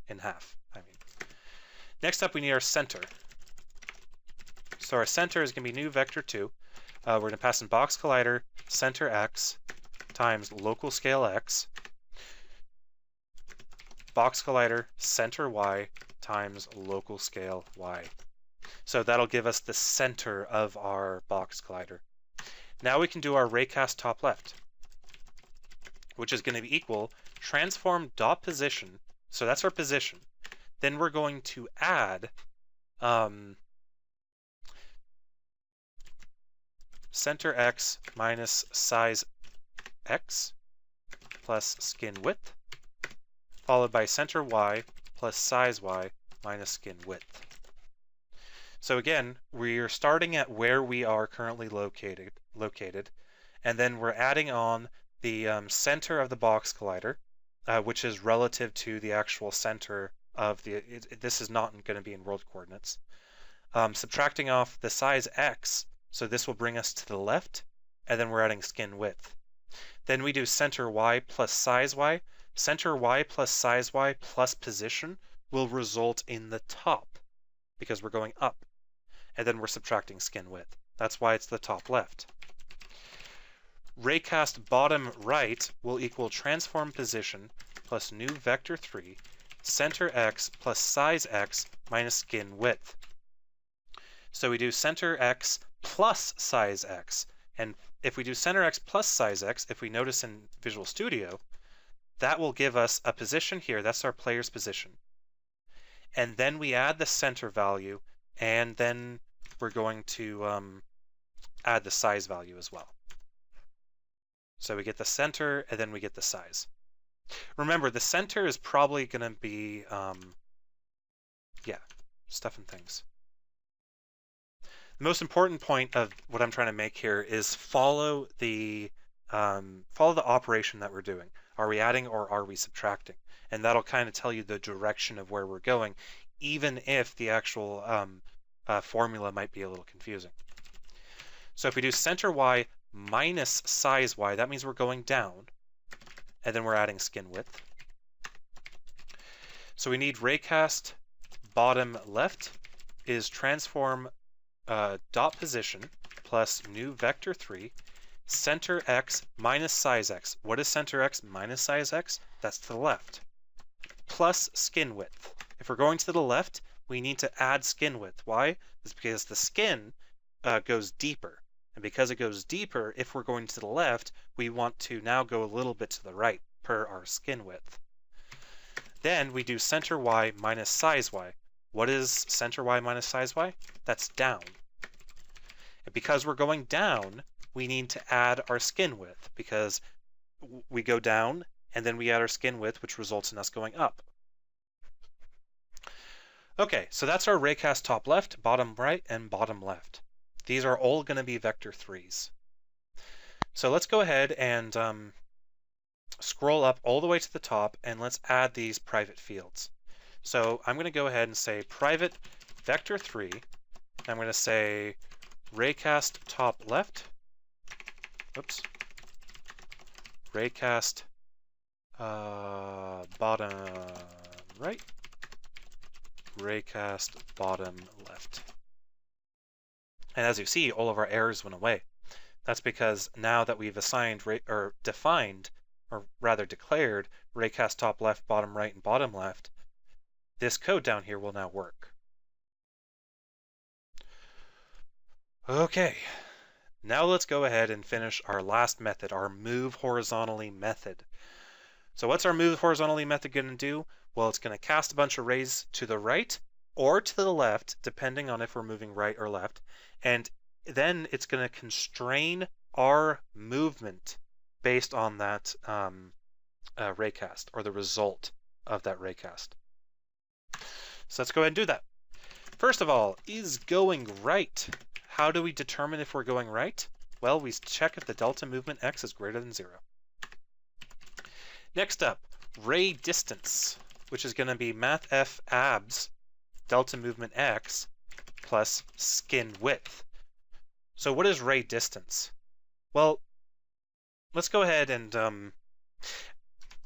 Speaker 1: in half, I mean. Next up, we need our center. So our center is going to be new vector 2. We're going to pass in box collider center x times local scale x, box collider center y times local scale y. So that'll give us the center of our box collider. Now we can do our raycast top left, which is going to be equal transform dot position. So that's our position. Then we're going to add center x minus size x plus skin width, followed by center y plus size y minus skin width. So again, we're starting at where we are currently located, and then we're adding on the center of the box collider, which is relative to the actual center of the, this is not going to be in world coordinates. Subtracting off the size x, so this will bring us to the left, and then we're adding skin width. Then we do center y plus size y. Center y plus size y plus position will result in the top, because we're going up. And then we're subtracting skin width. That's why it's the top left. Raycast bottom right will equal transform position plus new vector 3, center x plus size x minus skin width. So we do center x plus size x. And if we do center x plus size x, if we notice in Visual Studio, that will give us a position here. That's our player's position. And then we add the center value, and then we're going to add the size value as well. So we get the center, and then we get the size. Remember, the center is probably going to be, stuff and things. The most important point of what I'm trying to make here is follow the operation that we're doing. Are we adding or are we subtracting? And that'll kind of tell you the direction of where we're going, even if the actual formula might be a little confusing. So if we do center y minus size y, that means we're going down, and then we're adding skin width. So we need raycast bottom left is transform dot position plus new vector 3, center x minus size x. What is center x minus size x? That's to the left. Plus skin width. If we're going to the left, we need to add skin width. Why? It's because the skin goes deeper. And because it goes deeper, if we're going to the left, we want to now go a little bit to the right per our skin width. Then we do center y minus size y. What is center y minus size y? That's down. And because we're going down, we need to add our skin width, because we go down and then we add our skin width, which results in us going up. Okay, so that's our raycast top left, bottom right, and bottom left. These are all going to be vector 3s. So let's go ahead and scroll up all the way to the top, and let's add these private fields. So I'm going to go ahead and say private vector 3. I'm going to say raycast top left. Oops. Raycast bottom right. Raycast bottom left. And as you see, all of our errors went away. That's because now that we've assigned defined, or rather declared, raycast top left, bottom right, and bottom left, this code down here will now work. Okay, now let's go ahead and finish our last method, our move horizontally method. So what's our move horizontally method going to do? Well, it's going to cast a bunch of rays to the right or to the left, depending on if we're moving right or left. And then it's going to constrain our movement based on that raycast, or the result of that raycast. So let's go ahead and do that. First of all, is going right. How do we determine if we're going right? Well, we check if the delta movement x is greater than 0. Next up, ray distance, which is going to be mathf abs delta movement x plus skin width. So what is ray distance? Well, let's go ahead and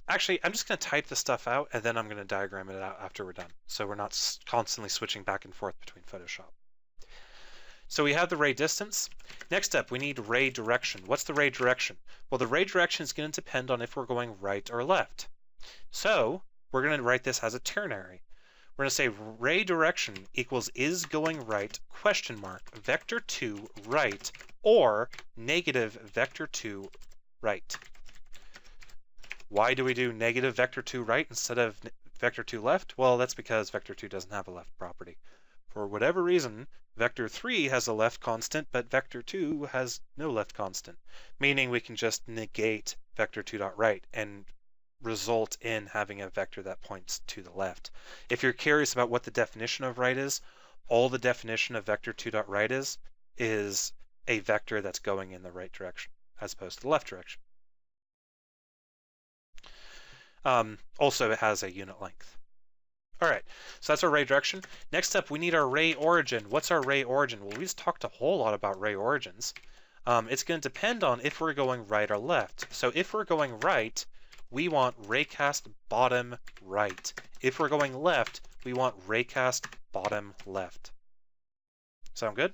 Speaker 1: actually, I'm just going to type the stuff out and then I'm going to diagram it out after we're done, so we're not constantly switching back and forth between Photoshop. So we have the ray distance. Next up, we need ray direction. What's the ray direction? Well, the ray direction is going to depend on if we're going right or left. So we're going to write this as a ternary. We're going to say ray direction equals is going right, question mark, vector 2 right, or negative vector 2 right. Why do we do negative vector 2 right instead of vector 2 left? Well, that's because vector 2 doesn't have a left property. For whatever reason, vector 3 has a left constant, but vector 2 has no left constant, meaning we can just negate vector 2.right and result in having a vector that points to the left. If you're curious about what the definition of right is, all the definition of vector 2.right is a vector that's going in the right direction as opposed to the left direction. Also, it has a unit length. All right, so that's our ray direction. Next up, we need our ray origin. What's our ray origin? Well, we just talked a whole lot about ray origins. It's going to depend on if we're going right or left. So if we're going right, we want raycast bottom right. If we're going left, we want raycast bottom left. Sound good?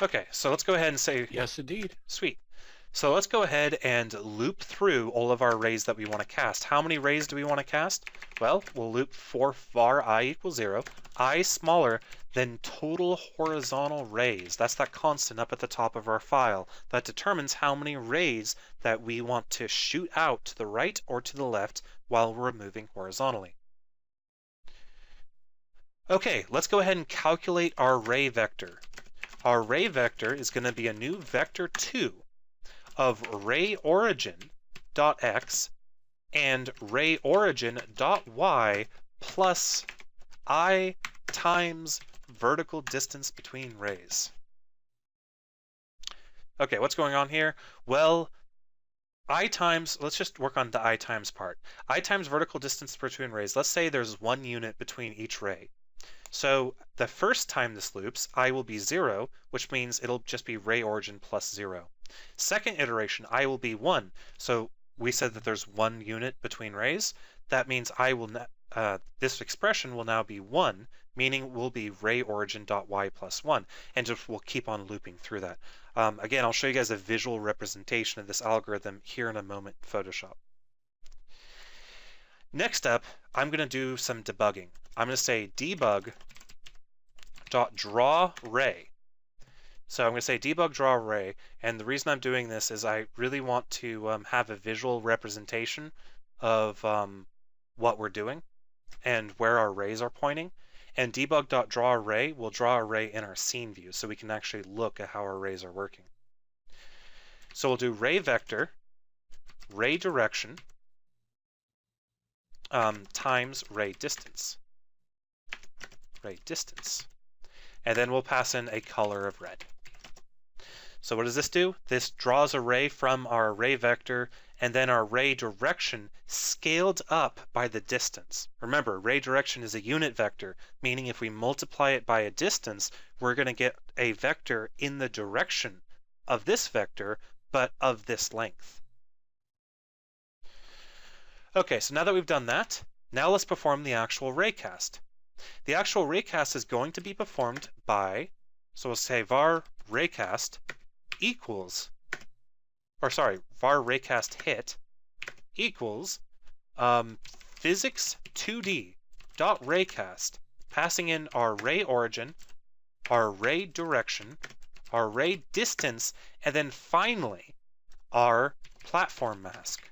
Speaker 1: Okay, so let's go ahead and say
Speaker 2: yes, indeed.
Speaker 1: Sweet. So let's go ahead and loop through all of our rays that we want to cast. How many rays do we want to cast? Well, we'll loop for var I equals 0, I smaller than total horizontal rays. That's that constant up at the top of our file that determines how many rays that we want to shoot out to the right or to the left while we're moving horizontally. Okay, let's go ahead and calculate our ray vector. Our ray vector is going to be a new vector 2 of ray origin dot x and ray origin dot y plus I times vertical distance between rays. Okay, what's going on here? Well, I times, let's just work on the I times part. I times vertical distance between rays. Let's say there's 1 unit between each ray. So the first time this loops, I will be 0, which means it'll just be ray origin plus 0. Second iteration, I will be 1. So we said that there's 1 unit between rays. That means I will this expression will now be 1, meaning will be ray origin dot y plus 1, and just we'll keep on looping through that. Again, I'll show you guys a visual representation of this algorithm here in a moment in Photoshop. Next up, I'm going to do some debugging. I'm going to say debug dot draw ray. So I'm going to say debug draw ray, and the reason I'm doing this is I really want to have a visual representation of what we're doing and where our rays are pointing. And debug dot draw array will draw a ray in our scene view so we can actually look at how our rays are working. So we'll do ray vector, ray direction, times ray distance. Ray distance. And then we'll pass in a color of red. So what does this do? This draws a ray from our ray vector and then our ray direction scaled up by the distance. Remember, ray direction is a unit vector, meaning if we multiply it by a distance, we're going to get a vector in the direction of this vector, but of this length. Okay, so now that we've done that, now let's perform the actual raycast. The actual raycast is going to be performed by, so we'll say var raycast equals, or sorry, var raycast hit equals physics 2D dot raycast, passing in our ray origin, our ray direction, our ray distance, and then finally our platform mask.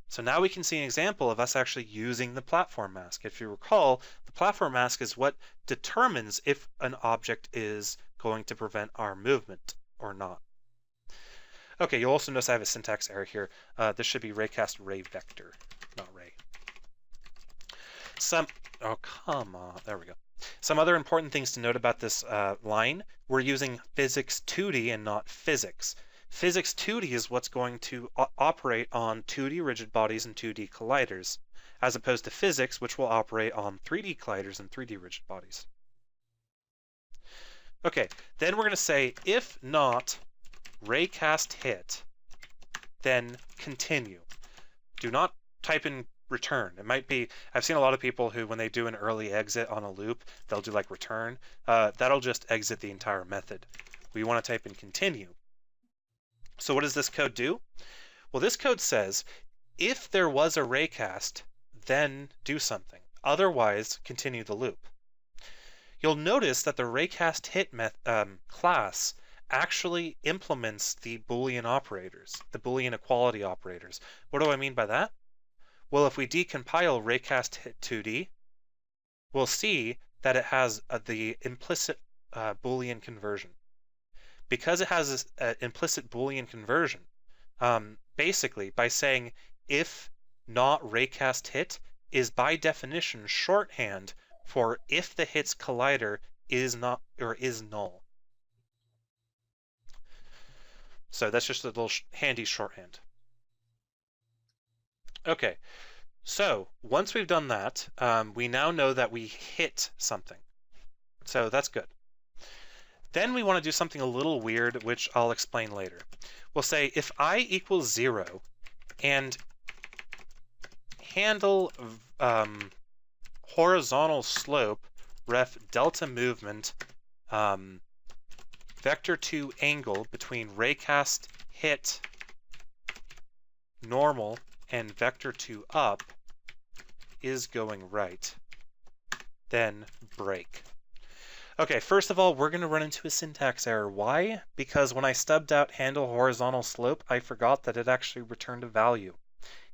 Speaker 1: So now we can see an example of us actually using the platform mask. If you recall, the platform mask is what determines if an object is going to prevent our movement or not. Okay, you'll also notice I have a syntax error here. This should be raycast ray vector, not ray. Oh, come on, there we go. Some other important things to note about this line, we're using physics 2D and not physics. Physics 2D is what's going to operate on 2D rigid bodies and 2D colliders, as opposed to physics, which will operate on 3D colliders and 3D rigid bodies. Okay, then we're going to say if not raycast hit, then continue. Do not type in return. It might be, I've seen a lot of people who, when they do an early exit on a loop, they'll do like return. That'll just exit the entire method. We want to type in continue. So what does this code do? Well, this code says if there was a raycast, then do something. Otherwise, continue the loop. You'll notice that the raycast hit class actually implements the Boolean operators, the Boolean equality operators. What do I mean by that? Well, if we decompile raycast hit 2D, we'll see that it has the implicit Boolean conversion. Because it has an implicit Boolean conversion, basically by saying if not raycast hit is by definition shorthand for if the hit's collider is not or is null. So that's just a little handy shorthand. Okay, so once we've done that, we now know that we hit something. So that's good. Then we want to do something a little weird, which I'll explain later. We'll say if I equals 0 and handle horizontal slope ref delta movement vector 2 angle between raycast hit normal and vector 2 up is going right, then break. Okay, first of all, we're going to run into a syntax error. Why? Because when I stubbed out handle horizontal slope, I forgot that it actually returned a value.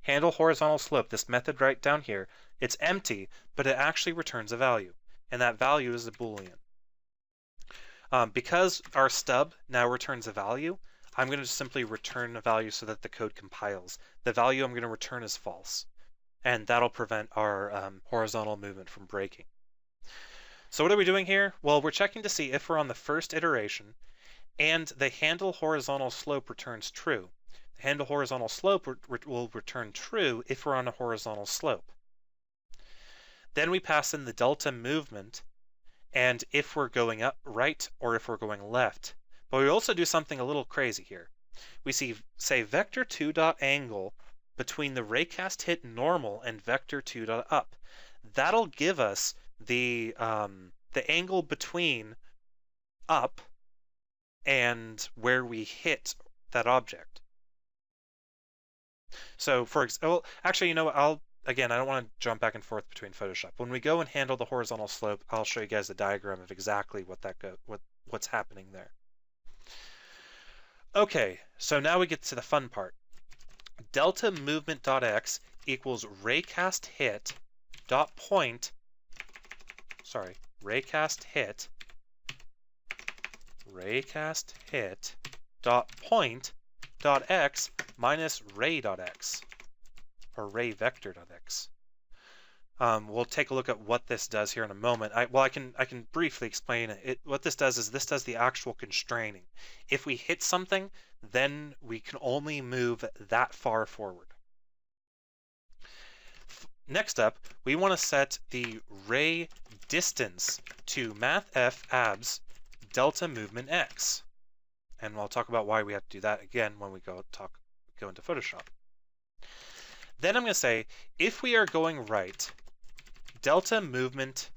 Speaker 1: Handle horizontal slope, this method right down here, it's empty, but it actually returns a value, and that value is a Boolean. Because our stub now returns a value, I'm going to simply return a value so that the code compiles. The value I'm going to return is false, and that'll prevent our horizontal movement from breaking. So what are we doing here? Well, we're checking to see if we're on the first iteration and the handle horizontal slope returns true. The handle horizontal slope will return true if we're on a horizontal slope. Then we pass in the delta movement and if we're going up right or if we're going left. But we also do something a little crazy here. We say vector 2 dot angle between the raycast hit normal and vector 2 dot up. That'll give us the angle between up and where we hit that object. So for example, actually, you know what, I don't want to jump back and forth between Photoshop. When we go and handle the horizontal slope, I'll show you guys the diagram of exactly what's happening there. Okay, so now we get to the fun part. Delta movement.x equals raycast hit dot point raycast hit dot point dot x minus ray dot x or ray vector dot x. We'll take a look at what this does here in a moment. I can briefly explain it. What this does is this does the actual constraining. If we hit something, then we can only move that far forward. Next up, we want to set the ray distance to mathf abs delta movement x. And I'll talk about why we have to do that again when we go into Photoshop. Then I'm going to say, if we are going right, delta movement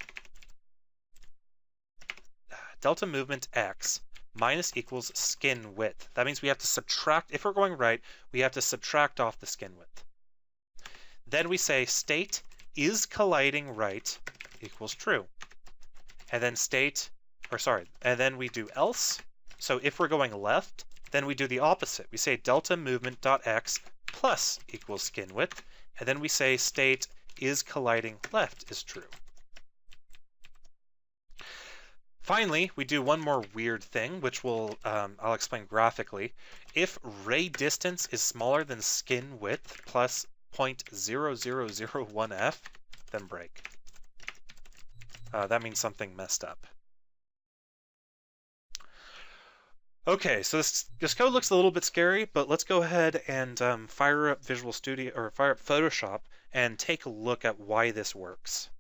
Speaker 1: x minus equals skin width. That means we have to subtract, if we're going right, we have to subtract off the skin width. Then we say state is colliding right equals true. And then and then we do else. So if we're going left, then we do the opposite. We say delta movement.x plus equals skin width, and then we say state is colliding left is true. Finally, we do one more weird thing, which I'll explain graphically. If ray distance is smaller than skin width plus 0.0001f, then break. That means something messed up. Okay, so this code looks a little bit scary, but let's go ahead and fire up Visual Studio or fire up Photoshop and take a look at why this works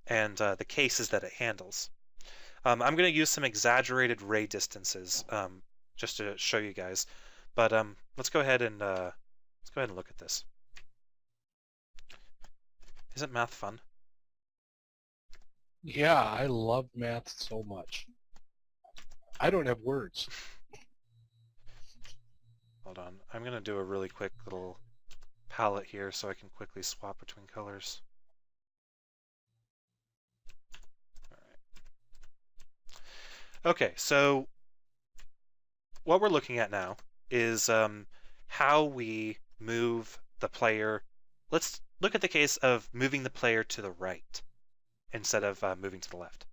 Speaker 1: and the cases that it handles. I'm going to use some exaggerated ray distances just to show you guys. But let's go ahead and look at this. Isn't math fun?
Speaker 2: Yeah, I love math so much. I don't have words.
Speaker 1: Hold on. I'm going to do a really quick little palette here so I can quickly swap between colors. All right. Okay, so what we're looking at now is how we move the player. Let's look at the case of moving the player to the right instead of moving to the left.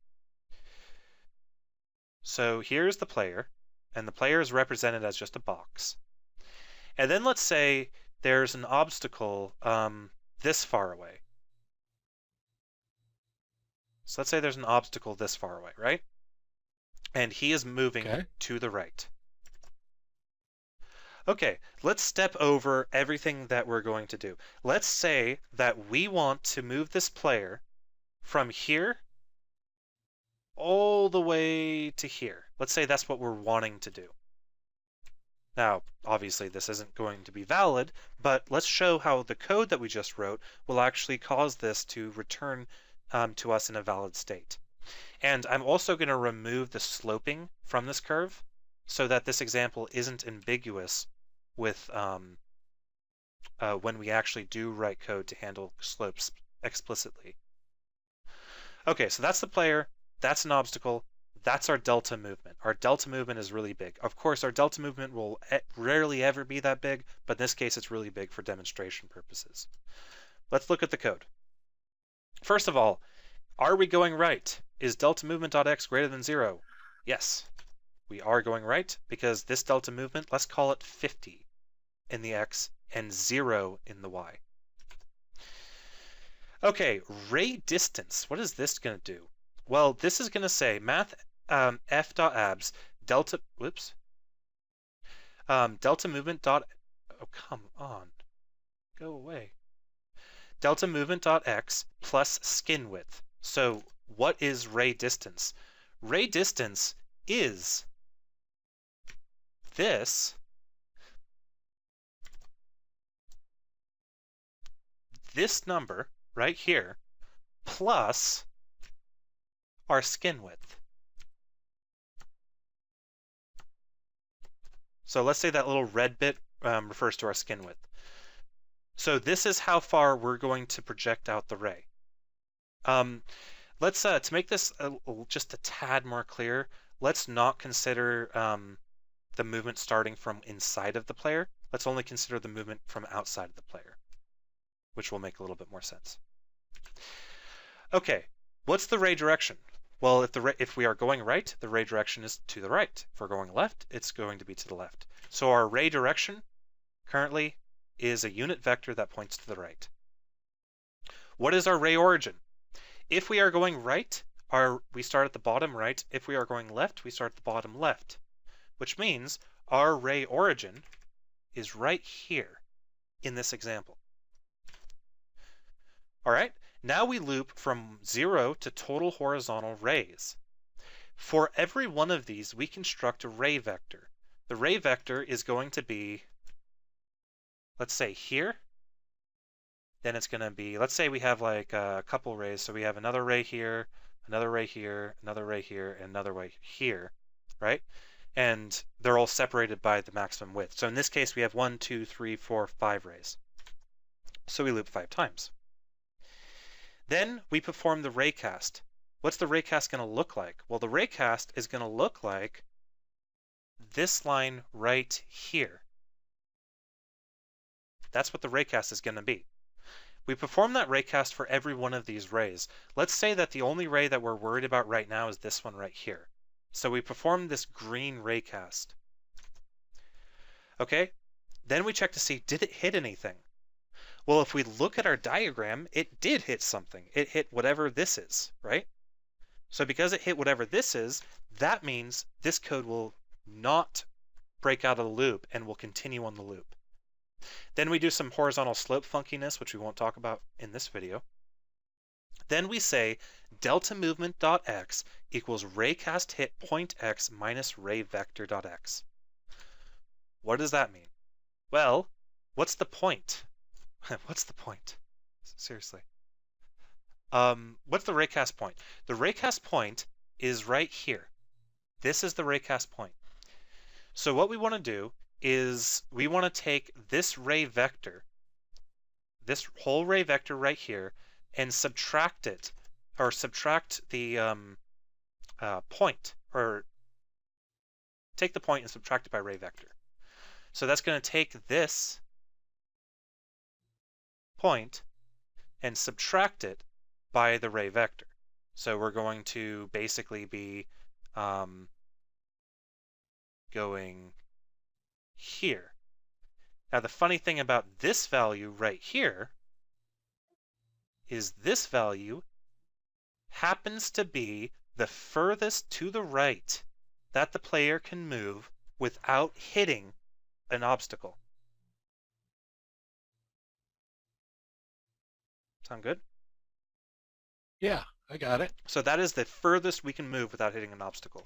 Speaker 1: So here's the player, and the player is represented as just a box. And then let's say there's an obstacle this far away. So let's say there's an obstacle this far away, right? And he is moving to the right. Okay, let's step over everything that we're going to do. Let's say that we want to move this player from here all the way to here. Let's say that's what we're wanting to do. Now, obviously this isn't going to be valid, but let's show how the code that we just wrote will actually cause this to return to us in a valid state. And I'm also going to remove the sloping from this curve so that this example isn't ambiguous with when we actually do write code to handle slopes explicitly. Okay, so that's the player, that's an obstacle, that's our delta movement. Our delta movement is really big. Of course, our delta movement will rarely ever be that big, but in this case it's really big for demonstration purposes. Let's look at the code. First of all, are we going right? Is delta movement.x greater than 0? Yes, we are going right because this delta movement, let's call it 50 in the x and 0 in the y. Okay, ray distance. What is this going to do? Well, this is going to say math f.abs delta, delta movement dot, oh, come on, go away. Delta movement dot x plus skin width. So what is ray distance? Ray distance is this number right here plus our skin width. So let's say that little red bit refers to our skin width. So this is how far we're going to project out the ray. Let's to make this just a tad more clear, let's not consider the movement starting from inside of the player. Let's only consider the movement from outside of the player, which will make a little bit more sense. Okay, what's the ray direction? Well, if we are going right, the ray direction is to the right. If we're going left, it's going to be to the left. So our ray direction currently is a unit vector that points to the right. What is our ray origin? If we are going right, we start at the bottom right. If we are going left, we start at the bottom left, which means our ray origin is right here in this example. All right, now we loop from 0 to total horizontal rays. For every one of these, we construct a ray vector. The ray vector is going to be, let's say here, then it's going to be, let's say we have like a couple rays, so we have another ray here, another ray here, another ray here, and another ray here, right? And they're all separated by the maximum width. So in this case, we have 1, 2, 3, 4, 5 rays. So we loop 5 times. Then we perform the raycast. What's the raycast going to look like? Well, the raycast is going to look like this line right here. That's what the raycast is going to be. We perform that raycast for every one of these rays. Let's say that the only ray that we're worried about right now is this one right here. So we perform this green raycast. Okay, then we check to see, did it hit anything? Well, if we look at our diagram, it did hit something. It hit whatever this is, right? So because it hit whatever this is, that means this code will not break out of the loop and will continue on the loop. Then we do some horizontal slope funkiness, which we won't talk about in this video. Then we say delta movement.x equals raycast hit point x minus ray vector.x. What does that mean? Well, what's the point? What's the point? Seriously. What's the raycast point? The raycast point is right here. This is the raycast point. So what we want to do is we want to take this ray vector, this whole ray vector right here, and subtract it, or subtract the point, or take the point and subtract it by ray vector. So that's going to take this point and subtract it by the ray vector. So we're going to basically be going here. Now the funny thing about this value right here is this value happens to be the furthest to the right that the player can move without hitting an obstacle. Sound good?
Speaker 2: Yeah, I got it.
Speaker 1: So that is the furthest we can move without hitting an obstacle.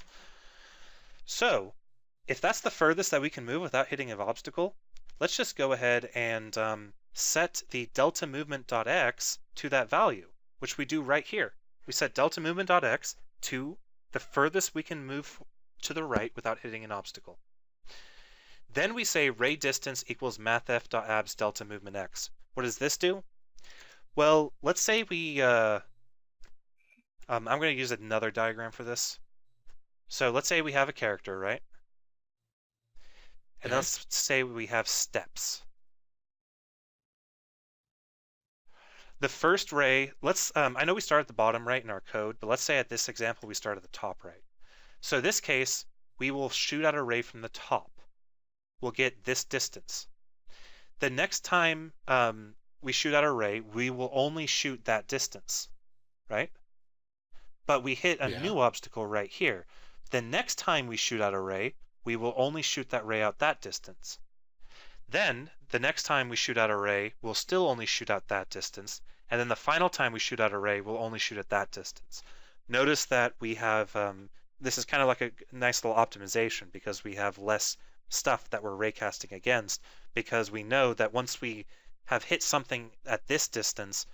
Speaker 1: So if that's the furthest that we can move without hitting an obstacle, let's just go ahead and set the delta movement.x to that value, which we do right here. We set delta movement.x to the furthest we can move to the right without hitting an obstacle. Then we say ray distance equals mathf.abs delta movement x. What does this do? Well, let's say we, I'm going to use another diagram for this. So let's say we have a character, right? And let's say we have steps. The first ray, I know we start at the bottom right in our code, but let's say at this example we start at the top right. So in this case, we will shoot out a ray from the top. We'll get this distance. The next time we shoot out a ray, we will only shoot that distance, right? But we hit a new obstacle right here. The next time we shoot out a ray, we will only shoot that ray out that distance. Then, the next time we shoot out a ray, we'll still only shoot out that distance. And then the final time we shoot out a ray, we'll only shoot at that distance. Notice that we have, this is kind of like a nice little optimization because we have less stuff that we're raycasting against, because we know that once we have hit something at this distance,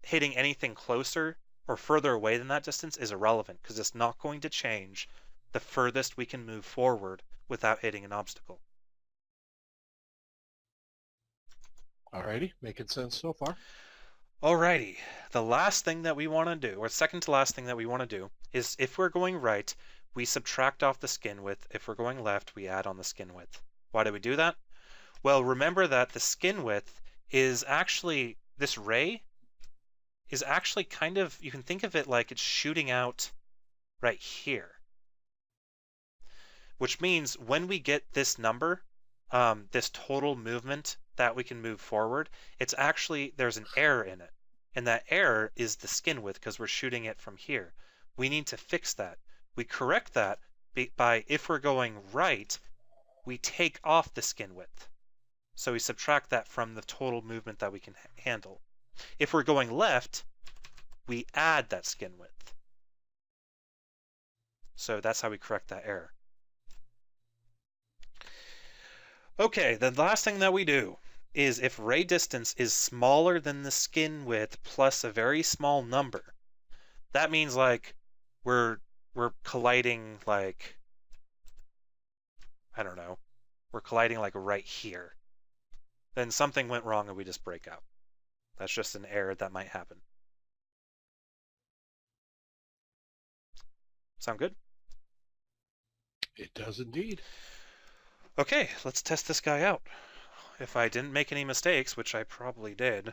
Speaker 1: hitting anything closer or further away than that distance is irrelevant because it's not going to change the furthest we can move forward without hitting an obstacle.
Speaker 2: Alrighty, making sense so far.
Speaker 1: Alrighty, the last thing that we want to do, or second to last thing that we want to do, is if we're going right, we subtract off the skin width. If we're going left, we add on the skin width. Why do we do that? Well, remember that the skin width is actually, this ray is actually kind of, you can think of it like it's shooting out right here. Which means when we get this number, this total movement that we can move forward, it's actually, there's an error in it. And that error is the skin width because we're shooting it from here. We need to fix that. We correct that by, if we're going right, we take off the skin width. So we subtract that from the total movement that we can handle. If we're going left, we add that skin width. So that's how we correct that error. Okay, the last thing that we do is if ray distance is smaller than the skin width plus a very small number, that means like we're colliding like, I don't know, we're colliding like right here. Then something went wrong and we just break out. That's just an error that might happen. Sound good?
Speaker 2: It does indeed.
Speaker 1: Okay, let's test this guy out. If I didn't make any mistakes, which I probably did,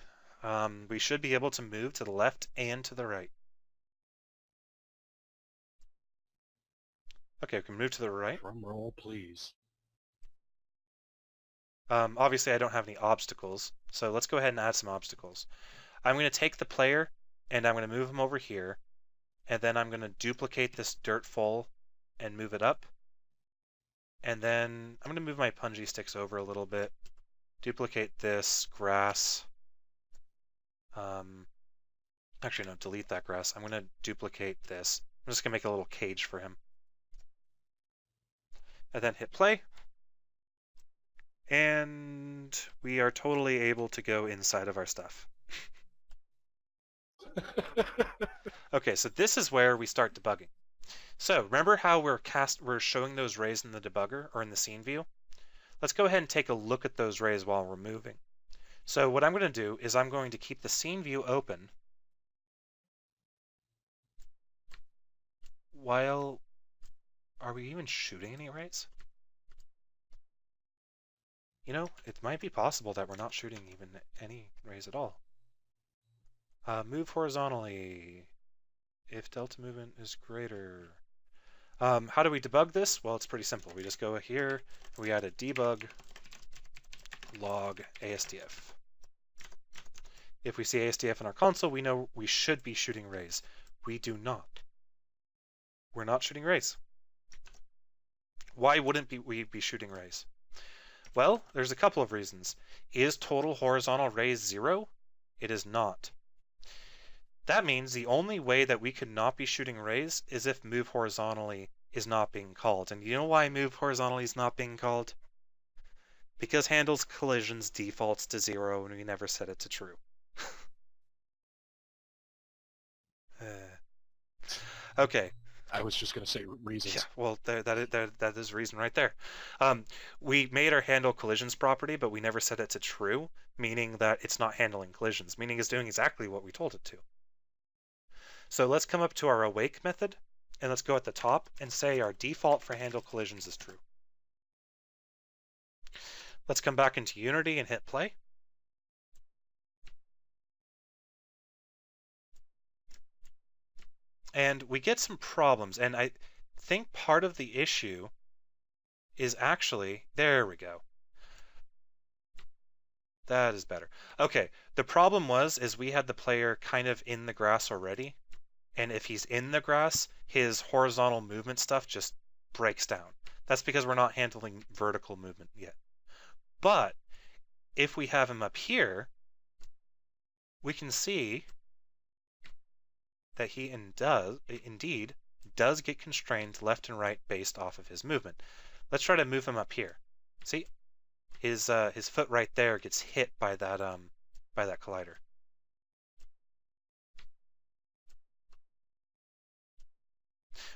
Speaker 1: we should be able to move to the left and to the right. Okay, we can move to the right.
Speaker 2: Drum roll, please.
Speaker 1: Obviously, I don't have any obstacles, so let's go ahead and add some obstacles. I'm going to take the player, and I'm going to move him over here, and then I'm going to duplicate this dirt fall and move it up. And then I'm going to move my punji sticks over a little bit, duplicate this grass. I'm Actually, no, delete that grass. I'm going to duplicate this. I'm just going to make a little cage for him. And then hit play. And we are totally able to go inside of our stuff. Okay, so this is where we start debugging. So remember how we're showing those rays in the debugger or in the scene view? Let's go ahead and take a look at those rays while we're moving. So what I'm going to do is I'm going to keep the scene view open while... Are we even shooting any rays? You know, it might be possible that we're not shooting even any rays at all. Move horizontally if delta movement is greater. How do we debug this? Well, it's pretty simple. We just go here, we add a debug log ASDF. If we see ASDF in our console, we know we should be shooting rays. We do not. We're not shooting rays. Why wouldn't we be shooting rays? Well, there's a couple of reasons. Is total horizontal rays 0? It is not. That means the only way that we could not be shooting rays is if move horizontally is not being called. And you know why move horizontally is not being called? Because handles collisions defaults to 0 and we never set it to true. Okay.
Speaker 2: I was just going to say reasons.
Speaker 1: Yeah, well, that is reason right there. We made our handle collisions property, but we never set it to true, meaning that it's not handling collisions, meaning it's doing exactly what we told it to. So let's come up to our awake method, and let's go at the top and say our default for handle collisions is true. Let's come back into Unity and hit play. And we get some problems, and I think part of the issue is actually, there we go. That is better. Okay, the problem is we had the player kind of in the grass already, and if he's in the grass, his horizontal movement stuff just breaks down. That's because we're not handling vertical movement yet. But if we have him up here, we can see that he indeed does get constrained left and right based off of his movement. Let's try to move him up here. See, his foot right there gets hit by that collider.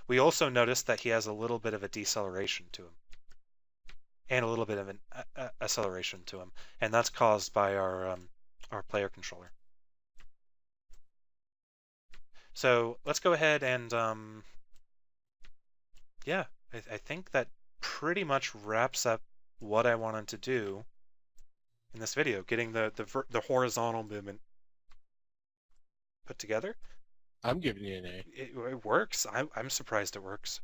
Speaker 1: We also notice that he has a little bit of a deceleration to him, and a little bit of an acceleration to him, and that's caused by our player controller. So let's go ahead and yeah, I think that pretty much wraps up what I wanted to do in this video, getting the horizontal movement put together.
Speaker 2: I'm giving you an A.
Speaker 1: It works. I'm surprised it works.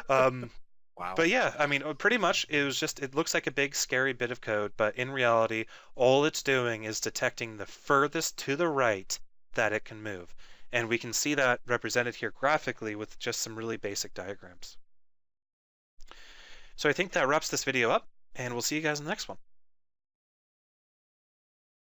Speaker 2: Wow.
Speaker 1: But yeah, I mean, pretty much it looks like a big scary bit of code, but in reality, all it's doing is detecting the furthest to the right that it can move. And we can see that represented here graphically with just some really basic diagrams. So I think that wraps this video up, and we'll see you guys in the next one.